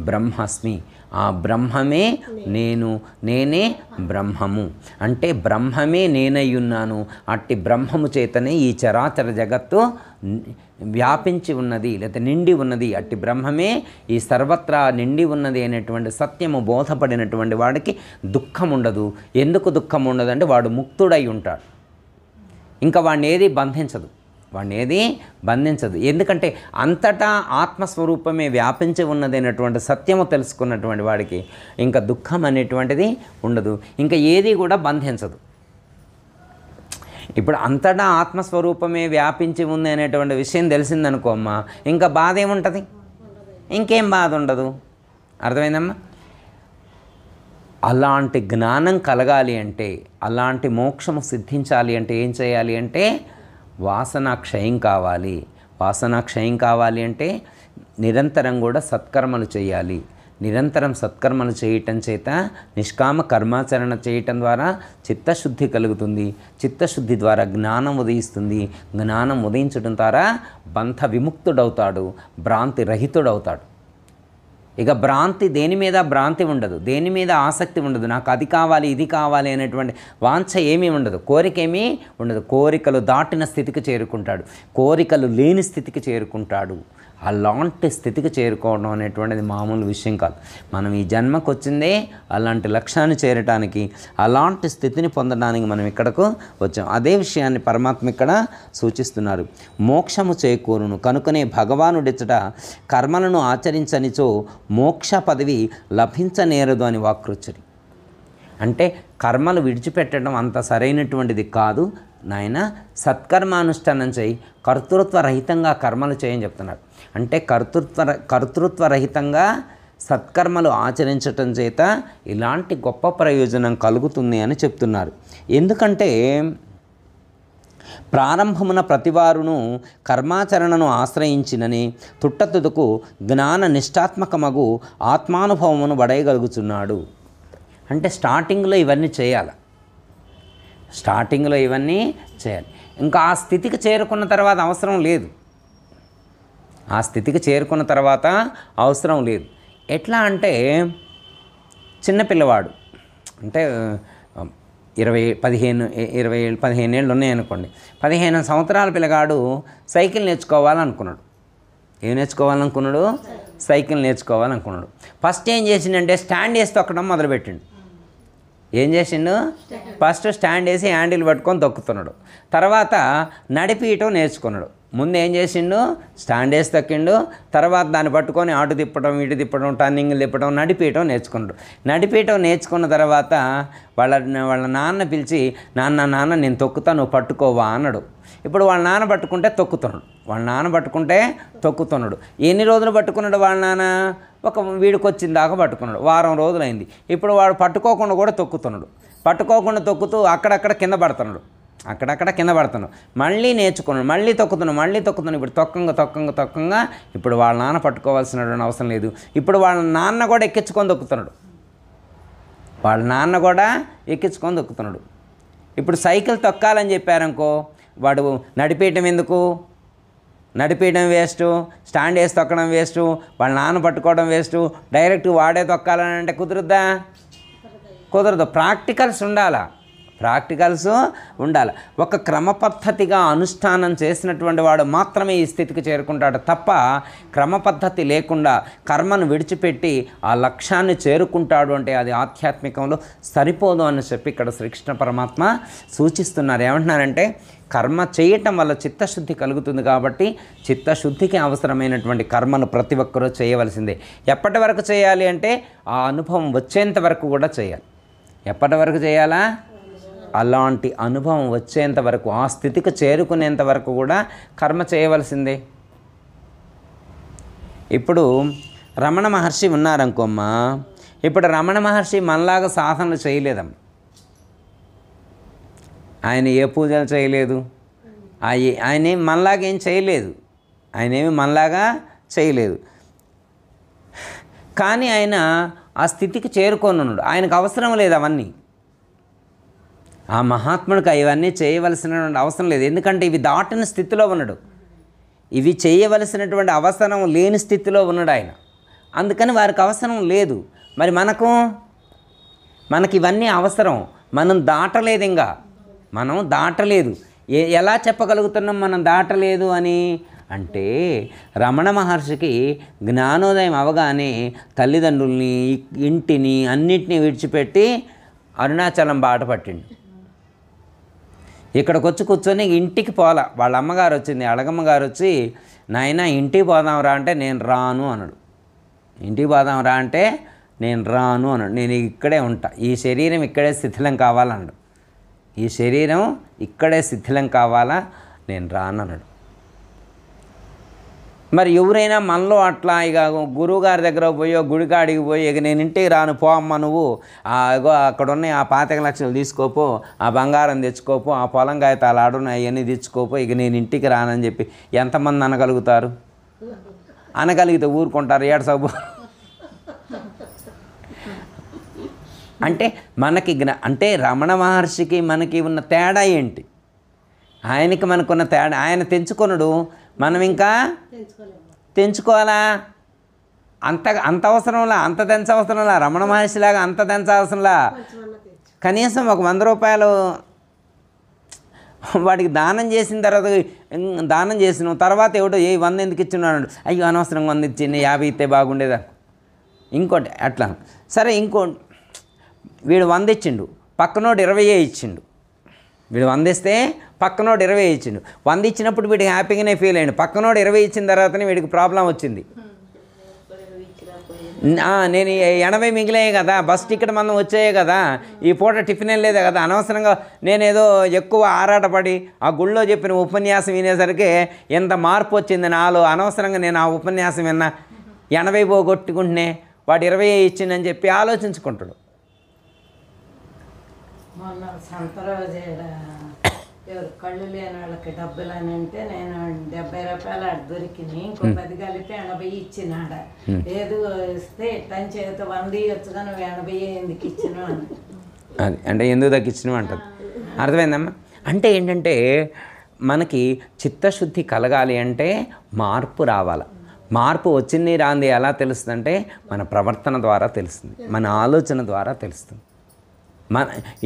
బ్రహ్మస్మి, ఆ బ్రహ్మమే నేను, నేనే బ్రహ్మము. అంటే బ్రహ్మమే నేనయ్యున్నాను. అట్టి బ్రహ్మము చేతనే ఈ చరాచర జగత్తు వ్యాపించి ఉన్నది, లేకపోతే నిండి ఉన్నది. అట్టి బ్రహ్మమే ఈ సర్వత్రా నిండి ఉన్నది అనేటువంటి సత్యము బోధపడినటువంటి వాడికి దుఃఖం ఉండదు. ఎందుకు దుఃఖం ఉండదు అంటే వాడు ముక్తుడై ఉంటాడు. ఇంకా వాడిని ఏది బంధించదు, వాడిని ఏది బంధించదు. ఎందుకంటే అంతటా ఆత్మస్వరూపమే వ్యాపించి ఉన్నదైనటువంటి సత్యము తెలుసుకున్నటువంటి వాడికి ఇంకా దుఃఖం అనేటువంటిది ఉండదు, ఇంకా ఏది కూడా బంధించదు. ఇప్పుడు అంతటా ఆత్మస్వరూపమే వ్యాపించి ఉంది అనేటువంటి విషయం తెలిసిందనుకో అమ్మా, ఇంకా బాధ ఏముంటుంది? ఇంకేం బాధ ఉండదు. అర్థమైందమ్మా? అలాంటి జ్ఞానం కలగాలి అంటే, అలాంటి మోక్షము సిద్ధించాలి అంటే ఏం చేయాలి అంటే వాసన క్షయం కావాలి. వాసన క్షయం కావాలి అంటే నిరంతరం కూడా సత్కర్మలు చేయాలి. నిరంతరం సత్కర్మలు చేయటం చేత నిష్కామ కర్మాచరణ చేయటం ద్వారా చిత్తశుద్ధి కలుగుతుంది. చిత్తశుద్ధి ద్వారా జ్ఞానం ఉదయిస్తుంది. జ్ఞానం ఉదయించడం ద్వారా బంధ విముక్తుడవుతాడు, భ్రాంతి రహితుడవుతాడు. ఇక భ్రాంతి, దేని మీద భ్రాంతి ఉండదు, దేని మీద ఆసక్తి ఉండదు. నాకు అది కావాలి, ఇది కావాలి అనేటువంటి వాంఛ ఏమీ ఉండదు, కోరిక ఏమీ ఉండదు. కోరికలు దాటిన స్థితికి చేరుకుంటాడు, కోరికలు లేని స్థితికి చేరుకుంటాడు. అలాంటి స్థితికి చేరుకోవడం అనేటువంటిది మామూలు విషయం కాదు. మనం ఈ జన్మకు వచ్చిందే అలాంటి లక్ష్యాన్ని చేరటానికి, అలాంటి స్థితిని పొందడానికి మనం ఇక్కడకు వచ్చాం. అదే విషయాన్ని పరమాత్మ ఇక్కడ సూచిస్తున్నారు. మోక్షము చేకూరును కనుకనే భగవానుడిచ్చట కర్మలను ఆచరించనిచో మోక్ష పదవి లభించనేరదు అని వాక్రుచ్చరి. అంటే కర్మలు విడిచిపెట్టడం అంత సరైనటువంటిది కాదు నాయన, సత్కర్మానుష్ఠానం చేయి, కర్తృత్వ రహితంగా కర్మలు చేయని చెప్తున్నారు. అంటే కర్తృత్వ రహితంగా సత్కర్మలు ఆచరించటం చేత ఇలాంటి గొప్ప ప్రయోజనం కలుగుతుంది అని చెప్తున్నారు. ఎందుకంటే ప్రారంభమున ప్రతివారును కర్మాచరణను ఆశ్రయించినని తుట్టతుదకు జ్ఞాన నిష్ఠాత్మకమగు ఆత్మానుభవమును వడయగలుగుతున్నాడు. అంటే స్టార్టింగ్లో ఇవన్నీ చేయాలి, ఇంకా ఆ స్థితికి చేరుకున్న తర్వాత అవసరం లేదు. ఎట్లా అంటే చిన్నపిల్లవాడు అంటే 15 ఏళ్ళు ఉన్నాయనుకోండి, 15 సంవత్సరాల పిల్లగాడు సైకిల్ నేర్చుకోవాలనుకున్నాడు. ఏం నేర్చుకోవాలనుకున్నాడు? సైకిల్ నేర్చుకోవాలనుకున్నాడు. ఫస్ట్ ఏం చేసిండంటే స్టాండ్ వేసి తొక్కడం మొదలుపెట్టిండు. ఏం చేసిండు? ఫస్ట్ స్టాండ్ వేసి హ్యాండిల్ పట్టుకొని తొక్కుతున్నాడు. తర్వాత నడిపియటం నేర్చుకున్నాడు. ముందు ఏం చేసిండు? స్టాండ్ వేసి తొక్కిండు. తర్వాత దాన్ని పట్టుకొని అటు తిప్పడం, ఇటు తిప్పడం, టర్నింగ్లు తిప్పడం, నడిపియటం నేర్చుకున్నాడు. నడిపియటం నేర్చుకున్న తర్వాత వాళ్ళ నాన్న పిలిచి, నాన్న నేను తొక్కుతా, నువ్వు పట్టుకోవా అన్నాడు. ఇప్పుడు వాళ్ళ నాన్న పట్టుకుంటే ఎన్ని రోజులు పట్టుకున్నాడు వాళ్ళ నాన్న? వీడికి వచ్చిన దాకా పట్టుకున్నాడు. వారం రోజులైంది. ఇప్పుడు వాడు పట్టుకోకుండా కూడా తొక్కుతూ అక్కడక్కడ కింద పడుతున్నాడు. మళ్ళీ నేర్చుకున్నాడు, మళ్ళీ తొక్కుతున్నాడు. ఇప్పుడు తొక్కంగా ఇప్పుడు వాళ్ళ నాన్న పట్టుకోవాల్సినటువంటి అవసరం లేదు. ఇప్పుడు వాళ్ళ నాన్న కూడా ఎక్కించుకొని తొక్కుతున్నాడు. ఇప్పుడు సైకిల్ తొక్కాలని చెప్పారనుకో, వాడు నడిపేయటం ఎందుకు? నడిపేయడం వేస్ట్, స్టాండ్ వేసి తొక్కడం వేస్ట్, వాళ్ళ నాన్న పట్టుకోవడం వేస్ట్, డైరెక్ట్ వాడే తొక్కాలని అంటే కుదరదు. ప్రాక్టికల్స్ ఉండాలి. ఒక క్రమ పద్ధతిగా అనుష్ఠానం చేసినటువంటి వాడు మాత్రమే ఈ స్థితికి చేరుకుంటాడు తప్ప, క్రమ పద్ధతి లేకుండా కర్మను విడిచిపెట్టి ఆ లక్ష్యాన్ని చేరుకుంటాడు అంటే అది ఆధ్యాత్మికంలో సరిపోదు అని చెప్పి ఇక్కడ శ్రీకృష్ణ పరమాత్మ సూచిస్తున్నారు. ఏమంటున్నారంటే కర్మ చేయటం వల్ల చిత్తశుద్ధి కలుగుతుంది కాబట్టి చిత్తశుద్ధికి అవసరమైనటువంటి కర్మను ప్రతి ఒక్కరూ చేయవలసిందే. ఎప్పటి వరకు చేయాలి అంటే ఆ అనుభవం వచ్చేంత వరకు కూడా చేయాలి. ఎప్పటి వరకు చేయాలా? అలాంటి అనుభవం వచ్చేంత వరకు, ఆ స్థితికి చేరుకునేంత వరకు కూడా కర్మ చేయవలసిందే. ఇప్పుడు రమణ మహర్షి ఉన్నారనుకోమ్మా, ఇప్పుడు రమణ మహర్షి మనలాగా సాధనలు చేయలేదమ్మ. ఆయన ఏ పూజలు చేయలేదు, ఆయనేమి మనలాగా ఏం చేయలేదు. కానీ ఆయన ఆ స్థితికి చేరుకొని ఉన్నాడు. ఆయనకు అవసరం లేదు అవన్నీ. ఆ మహాత్ముడికి ఇవన్నీ చేయవలసినటువంటి అవసరం లేదు. ఎందుకంటే ఇవి దాటిన స్థితిలో ఉన్నాడు, ఇవి చేయవలసినటువంటి అవసరం లేని స్థితిలో ఉన్నాడు ఆయన. అందుకని వారికి అవసరం లేదు. మరి మనకి ఇవన్నీ అవసరం, మనం దాటలేదు. ఎలా చెప్పగలుగుతున్నాం మనం దాటలేదు అని అంటే, రమణ మహర్షికి జ్ఞానోదయం అవగానే తల్లిదండ్రుల్ని, ఇంటిని, అన్నిటినీ విడిచిపెట్టి అరుణాచలం బాట పట్టిండు. ఇక్కడికి వచ్చి కూర్చొని ఇంటికి పోలా. వాళ్ళ అమ్మగారు వచ్చింది, అడగమ్మగారు వచ్చి, నాయన ఇంటికి పోదాంరా అంటే నేను రాను అన్నాడు. నేను ఇక్కడే ఉంటా, ఈ శరీరం ఇక్కడే శిథిలం కావాలన్నాడు. నేను రానన్నాడు. మరి ఎవరైనా మనలో అట్లా ఇక గురువుగారి దగ్గర పోయో గుడికాడికి పోయి ఇక నేను ఇంటికి రాను పో అమ్మ, నువ్వు అక్కడ ఉన్న ఆ 25 లక్షలు తీసుకోపో, ఆ బంగారం తెచ్చుకోపో, ఆ పొలం కాగితాలు ఆడున్నాయి అవన్నీ తెచ్చుకోపో, ఇక నేను ఇంటికి రానని చెప్పి ఎంతమంది అనగలుగుతారు? అనగలిగితే ఊరుకుంటారు, ఏడ్సబో. అంటే అంటే రమణ మహర్షికి మనకి ఉన్న తేడా ఏంటి? ఆయనకి మనకున్న తేడా, ఆయన తెంచుకొనడు, మనం ఇంకా తెంచుకోవాలా? అంత అవసరంలా, అంత తెంచవసరంలా, రమణ మహర్షిలాగా అంత తెంచవసరంలా. కనీసం ఒక 100 రూపాయలు వాడికి దానం చేసిన తర్వాత దానం చేసిన తర్వాత ఎవడో 100 ఎందుకు ఇచ్చినాడు, అయ్యో అనవసరంగా 100 ఇచ్చింది, 50 ఇస్తే బాగుండేదా. ఇంకోటి అట్లా సరే, వీడు 100 ఇచ్చిండు, పక్కనోడు 20 ఇచ్చిండు. వీడు 100 ఇస్తే పక్కనోడు 20 ఇచ్చిండు. 100 ఇచ్చినప్పుడు వీడికి హ్యాపీగానే ఫీల్ అయ్యిండు. పక్కనోడు 20 ఇచ్చిన తర్వాతనే వీడికి ప్రాబ్లం వచ్చింది. నేను 80 మిగిలాయి కదా, బస్ టికెట్ మనం వచ్చాయి కదా, ఈ పూట టిఫిన్ లేదా కదా, అనవసరంగా నేనేదో ఎక్కువ ఆరాటపడి ఆ గుళ్ళో చెప్పిన ఉపన్యాసం వినేసరికి ఎంత మార్పు వచ్చింది నాలో. అనవసరంగా నేను ఆ ఉపన్యాసం విన్నా 80 పోగొట్టుకుంటునే, వాడు 20 ఇచ్చిందని చెప్పి ఆలోచించుకుంటాడు. మొన్న సంతరోజు ఎవరు కళ్ళు లేని వాళ్ళకి డబ్బులు అని అంటే నేను 70 రూపాయలు అటు దొరికినాయి, ఇంకో 10 కలిపి 80 ఇచ్చినాడ. లేదు ఇస్తే ఇట్టని చేత 100 ఇవ్వచ్చుగా, నువ్వు 80 ఎందుకు ఇచ్చినావు అని. అది అంటే ఎందుకు తగ్గించినావు అంటది. అర్థమైందమ్మా? అంటే ఏంటంటే మనకి చిత్తశుద్ధి కలగాలి అంటే మార్పు రావాలి. మార్పు వచ్చింది రాంది ఎలా తెలుస్తుందంటే మన ప్రవర్తన ద్వారా తెలుస్తుంది, మన ఆలోచన ద్వారా తెలుస్తుంది.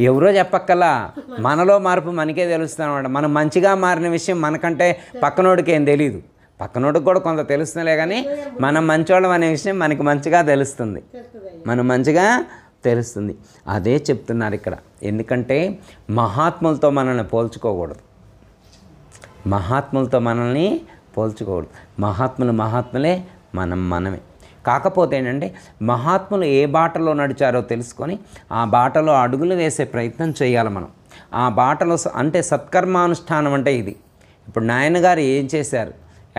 ఎవరో చెప్పక్కల్లా, మనలో మార్పు మనకే తెలుస్తుంది అనమాట. మనం మంచిగా మారిన విషయం మనకంటే పక్కనోడికి ఏం తెలీదు, పక్కనోడికి కూడా కొంత తెలుస్తుందిలే, కానీ మనం మంచోళ్ళం అనే విషయం మనకి మంచిగా తెలుస్తుంది, మనం మంచిగా తెలుస్తుంది. అదే చెప్తున్నారు ఇక్కడ. ఎందుకంటే మహాత్ములతో మనల్ని పోల్చుకోకూడదు, మహాత్ములతో మనల్ని పోల్చుకోకూడదు. మహాత్ములే, మనమే. కాకపోతే ఏంటంటే మహాత్ములు ఏ బాటలో నడిచారో తెలుసుకొని ఆ బాటలో అడుగులు వేసే ప్రయత్నం చేయాలి మనం. ఆ బాటలో అంటే సత్కర్మానుష్ఠానం అంటే ఇది. ఇప్పుడు నాయన గారు ఏం చేశారు,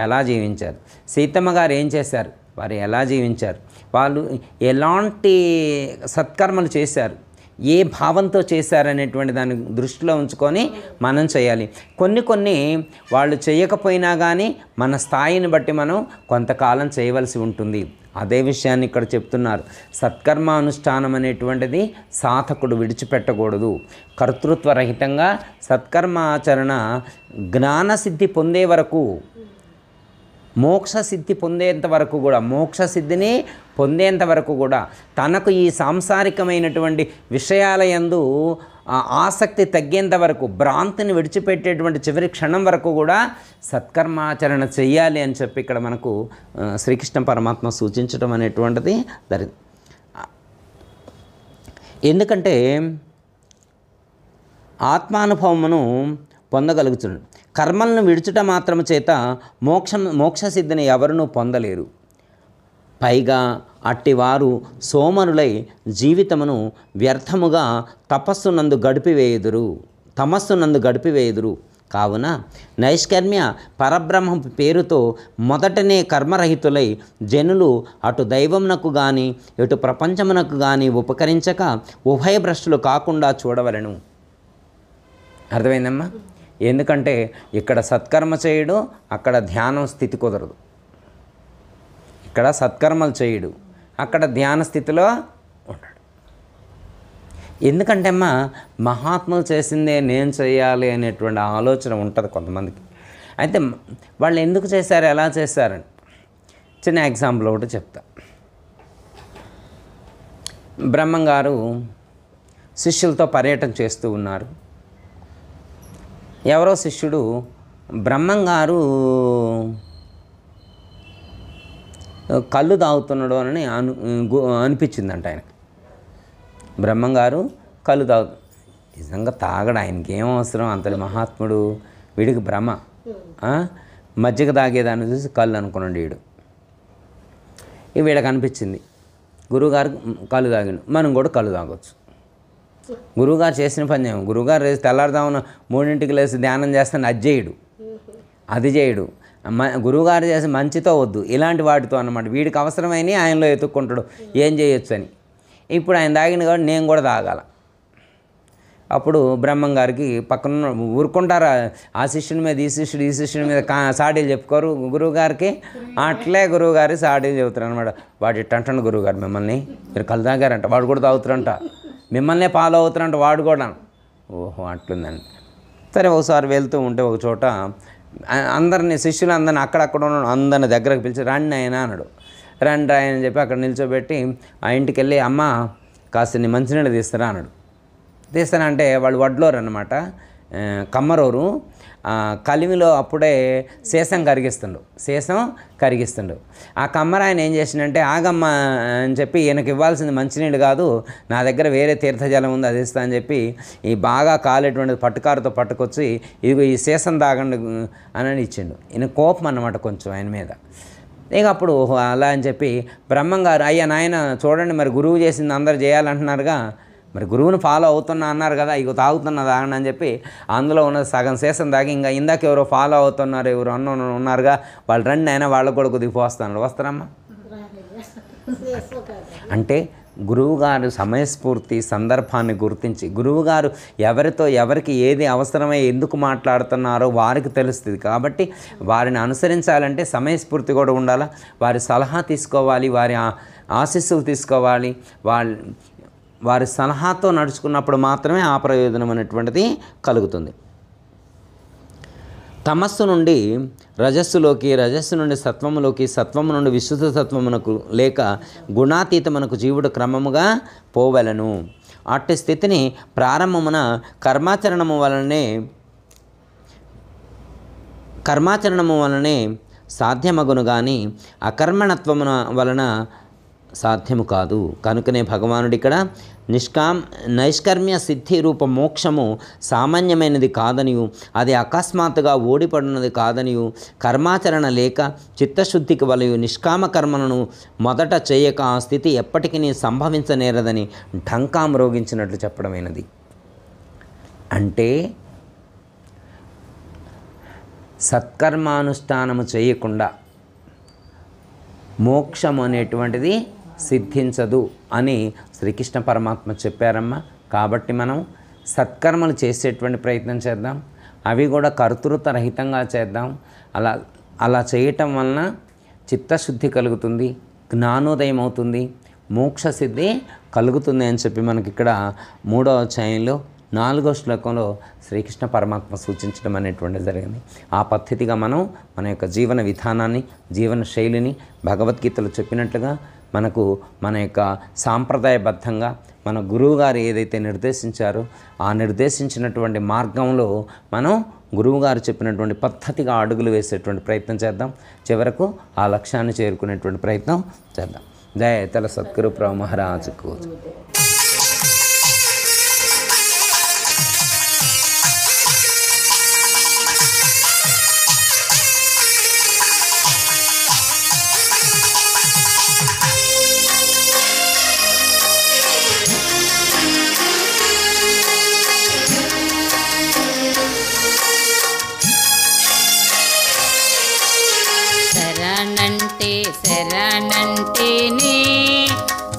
ఎలా జీవించారు, సీతమ్మ గారు ఏం చేశారు, వారు ఎలా జీవించారు, వాళ్ళు ఎలాంటి సత్కర్మలు చేశారు, ఏ భావంతో చేశారనేటువంటి దాన్ని దృష్టిలో ఉంచుకొని మనం చేయాలి. కొన్ని వాళ్ళు చేయకపోయినా కానీ మన స్థాయిని బట్టి మనం కొంతకాలం చేయవలసి ఉంటుంది. అదే విషయాన్ని ఇక్కడ చెప్తున్నారు. సత్కర్మానుష్ఠానం అనేటువంటిది సాధకుడు విడిచిపెట్టకూడదు. కర్తృత్వరహితంగా సత్కర్మాచరణ జ్ఞానసిద్ధి పొందే వరకు, మోక్షసిద్ధి పొందేంత వరకు కూడా, మోక్షసిద్ధిని పొందేంత వరకు కూడా తనకు ఈ సాంసారికమైనటువంటి విషయాల యందు ఆసక్తి తగ్గేంత వరకు, భ్రాంతిని విడిచిపెట్టేటువంటి చివరి క్షణం వరకు కూడా సత్కర్మాచరణ చెయ్యాలి అని చెప్పి ఇక్కడ మనకు శ్రీకృష్ణ పరమాత్మ సూచించడం అనేటువంటిది జరిగింది. ఎందుకంటే ఆత్మానుభవమును పొందగలుగుతున్నాడు. కర్మలను విడుచుట మాత్రము చేత మోక్షసిద్ధిని ఎవరునూ పొందలేరు. పైగా అట్టివారు సోమరులై జీవితమును వ్యర్థముగా తమస్సునందు గడిపివేయుదురు. కావున నైష్కర్మ్య పరబ్రహ్మ పేరుతో మొదటనే కర్మరహితులై జనులు అటు దైవమునకు కానీ ఇటు ప్రపంచమునకు కానీ ఉపకరించక ఉభయభ్రష్టులు కాకుండా చూడవలెను. అర్థమైందమ్మా? ఎందుకంటే ఇక్కడ సత్కర్మ చేయడు, అక్కడ ధ్యానం స్థితి కుదరదు. ఇక్కడ సత్కర్మలు చేయడు, అక్కడ ధ్యాన స్థితిలో ఉంటాడు. ఎందుకంటే అమ్మా మహాత్ములు చేసిందే నేను చేయాలి అనేటువంటి ఆలోచన ఉంటుంది కొంతమందికి. అయితే వాళ్ళు ఎందుకు చేశారు, ఎలా చేశారని చిన్న ఎగ్జాంపుల్ ఒకటి చెప్తా. బ్రహ్మంగారు శిష్యులతో పర్యటన చేస్తూ ఉన్నారు. ఎవరో శిష్యుడు బ్రహ్మంగారు కళ్ళు తాగుతున్నాడు అని అనిపించిందంట ఆయనకి. బ్రహ్మంగారు కళ్ళు నిజంగా తాగడు, ఆయనకి ఏం అవసరం, అంతటి మహాత్ముడు, వీడికి భ్రమ. మజ్జిగ తాగేదాన్ని చూసి కళ్ళు అనుకున్నాడు వీడు. వీళ్ళకి అనిపించింది గురువుగారు కళ్ళు తాగిండు, మనం కూడా కళ్ళు తాగొచ్చు. గురువుగారు చేసిన పని చేయము. గురువుగారు లేచి తెల్లారుదామున 3 లేచి ధ్యానం చేస్తాను, అది చేయడు. గురువుగారు చేసి మంచితో వద్దు, ఇలాంటి వాటితో అన్నమాట. వీడికి అవసరమైనవి ఆయనలో ఎత్తుక్కుంటాడు ఏం చేయొచ్చు అని. ఇప్పుడు ఆయన తాగిన కాబట్టి నేను కూడా తాగాల. అప్పుడు బ్రహ్మంగారికి పక్కన ఊరుకుంటారా, ఆ శిష్యుని మీద ఈ శిష్యుని మీద సాడీలు చెప్పుకోరు గురువుగారికి. అట్లే గురువుగారి సాడీలు చెబుతారు అనమాట. వాడు ఇట్టంటాడు గురువుగారు, మిమ్మల్ని మీరు కళ్ళు తాగారంట, వాడు కూడా తాగుతారంట, మిమ్మల్నే ఫాలో అవుతారంట వాడు కూడా. ఓహో అట్లుందండి. సరే ఒకసారి వెళ్తూ ఉంటే ఒక చోట అందరినీ శిష్యులందరినీ అక్కడక్కడ ఉన్న అందరిని దగ్గరకు పిలిచి రండి ఆయన అన్నాడు. రండి ఆయన అని చెప్పి అక్కడ నిల్చోబెట్టి ఆ ఇంటికి వెళ్ళి అమ్మ కాస్త నీ మంచినీళ్ళు తీస్తారా అన్నాడు. తీస్తానంటే వాళ్ళు వడ్లోరు అనమాట. కమ్మరోరు కలిమిలో అప్పుడే శేషం కరిగిస్తుండు. ఆ కమ్మరాయన ఏం చేసిండంటే ఆగమ్మ అని చెప్పి ఈయనకి ఇవ్వాల్సింది మంచినీళ్ళు కాదు, నా దగ్గర వేరే తీర్థజలం ఉంది అది ఇస్తా అని చెప్పి ఈ బాగా కాలేటువంటిది పట్టుకారుతో పట్టుకొచ్చి ఇదిగో ఈ శేషం తాగండి అని ఇచ్చిండు. ఈయన కోపం అన్నమాట కొంచెం ఆయన మీద. ఇక అప్పుడు అలా అని చెప్పి బ్రహ్మంగారు అయ్యా నాయన చూడండి మరి గురువు చేసింది అందరు చేయాలంటున్నారుగా, మరి గురువుని ఫాలో అవుతున్నా అన్నారు కదా, ఇక తాగండి అని చెప్పి అందులో ఉన్న సగం శేషం తాగి ఇంకా ఇందాక ఎవరో ఫాలో అవుతున్నారు ఎవరు ఉన్నారుగా వాళ్ళు రండి అయినా వాళ్ళకు కూడా కొద్దిగా పోస్తాను వస్తారమ్మా అంటే గురువుగారు సమయస్ఫూర్తి సందర్భాన్ని గుర్తించి గురువుగారు ఎవరికి ఏది అవసరమై ఎందుకు మాట్లాడుతున్నారో వారికి తెలుస్తుంది కాబట్టి వారిని అనుసరించాలంటే సమయస్ఫూర్తి కూడా ఉండాలి, వారి సలహా తీసుకోవాలి, వారి ఆశీస్సులు తీసుకోవాలి, వారి సలహాతో నడుచుకున్నప్పుడు మాత్రమే ఆ ప్రయోజనం అనేటువంటిది కలుగుతుంది. తమస్సు నుండి రజస్సులోకి, రజస్సు నుండి సత్వములోకి, సత్వము నుండి విశుద్ధ సత్వమునకు లేక గుణాతీతమునకు జీవుడు క్రమముగా పోవలను. అట్టి స్థితిని ప్రారంభమున కర్మాచరణము వలనే సాధ్యమగును కానీ అకర్మణత్వమున వలన సాధ్యము కాదు. కనుకనే భగవానుడు ఇక్కడ నైష్కర్మ్య సిద్ధి రూప మోక్షము సామాన్యమైనది కాదనియు అది అకస్మాత్తుగా ఓడిపడినది కాదనియు కర్మాచరణ లేక చిత్తశుద్ధికి వలయు నిష్కామ కర్మలను మొదట చేయక ఆ స్థితి ఎప్పటికీ సంభవించనేరదని ఢంకా మ్రోగించినట్లు చెప్పడమైనది. అంటే సత్కర్మానుష్ఠానము చేయకుండా మోక్షం అనేటువంటిది సిద్ధించదు అని శ్రీకృష్ణ పరమాత్మ చెప్పారమ్మా. కాబట్టి మనం సత్కర్మలు చేసేటువంటి ప్రయత్నం చేద్దాం, అవి కూడా కర్తృత్వరహితంగా చేద్దాం. అలా చేయటం వలన చిత్తశుద్ధి కలుగుతుంది, జ్ఞానోదయం అవుతుంది, మోక్ష సిద్ధి కలుగుతుంది అని చెప్పి మనకి ఇక్కడ 3వ అధ్యాయంలో 4వ శ్లోకంలో శ్రీకృష్ణ పరమాత్మ సూచించడం అనేటువంటిది జరిగింది. ఆ పద్ధతిగా మనం మన యొక్క జీవన విధానాన్ని, జీవన శైలిని భగవద్గీతలో చెప్పినట్లుగా మనకు మన యొక్క సాంప్రదాయబద్ధంగా మన గురువుగారు ఏదైతే నిర్దేశించారో ఆ నిర్దేశించినటువంటి మార్గంలో మనం గురువుగారు చెప్పినటువంటి పద్ధతిగా అడుగులు వేసేటువంటి ప్రయత్నం చేద్దాం. చివరకు ఆ లక్ష్యాన్ని చేరుకునేటువంటి ప్రయత్నం చేద్దాం. జయ తల సద్గురు ప్రభు మహారాజుకు.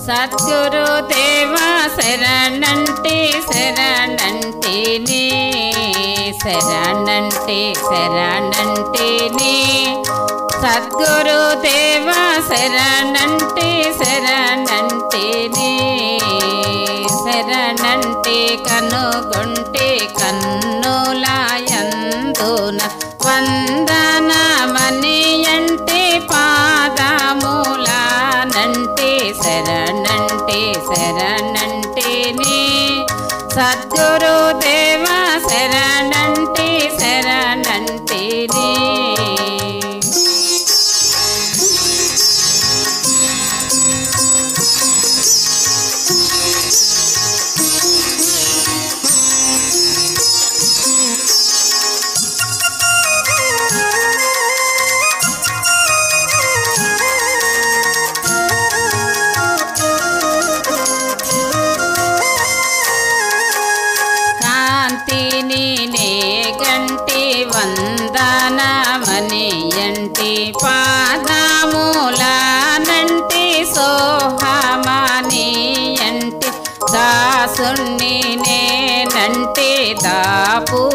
సద్గురు దేవా శరణంటే శరణంటేనే, శరణంటేనే సద్గురు దేవా శరణంటే శరణంటేనే, శరణంటే కనుగొంటే కన్నులాయందున వందనమని అంటే పాదములానంటే శరణంటేనే సద్గురు దేవా శరణంటేనే. వందనమనియంటి పాదములానంటి సోహమనియంటి దాసుని నేనంటి దాపూజేరితినంటి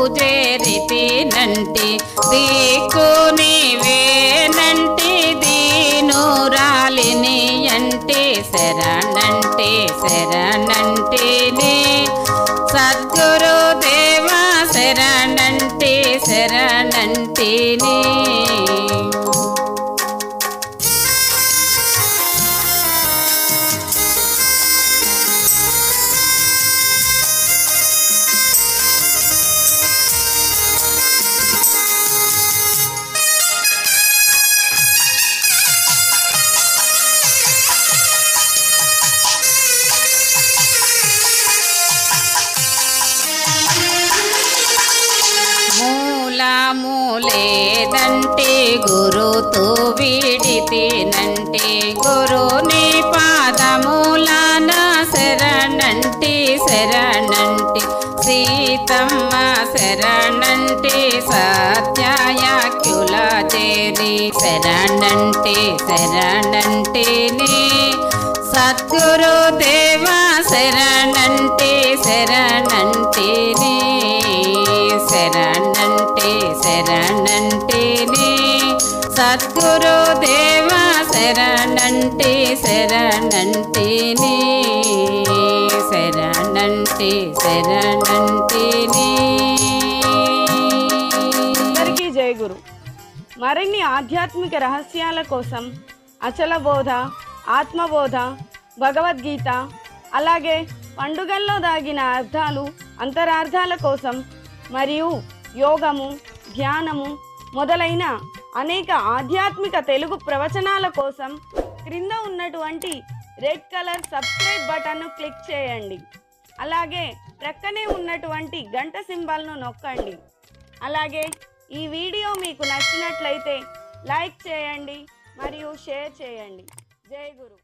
దిక్కు నీవేనంటి దీనురాలిని అంటే శరణంటేనే సద్గురు దేవా శరణంటేనే. ఫలము లేదంటే గురుతో విడితేనంటే గురుని పాదములాన శరణంటే శరణంటే సీతమ్మ శరణంటే సత్యాయాఖ్యుల చేరి శరణంటే శరణంటేనే సద్గురు దేవ శరణంటే శరణంటేనే శరణంటే శరణంటేనే సద్గురు దేవ శరణంటే శరణంటేనే శరణంటే శరణంటేనే. అందరికీ జయ గురు. మరిన్ని ఆధ్యాత్మిక రహస్యాల కోసం అచల బోధ, ఆత్మబోధ, భగవద్గీత, అలాగే పండుగల్లో దాగిన అర్థాలు, అంతరార్థాల కోసం మరియు యోగము, ధ్యానము మొదలైన అనేక ఆధ్యాత్మిక తెలుగు ప్రవచనాల కోసం క్రింద ఉన్నటువంటి రెడ్ కలర్ సబ్స్క్రైబ్ బటన్ను క్లిక్ చేయండి. అలాగే ప్రక్కనే ఉన్నటువంటి గంట సింబల్ను నొక్కండి. అలాగే ఈ వీడియో మీకు నచ్చినట్లయితే లైక్ చేయండి మరియు షేర్ చేయండి. జై గురు.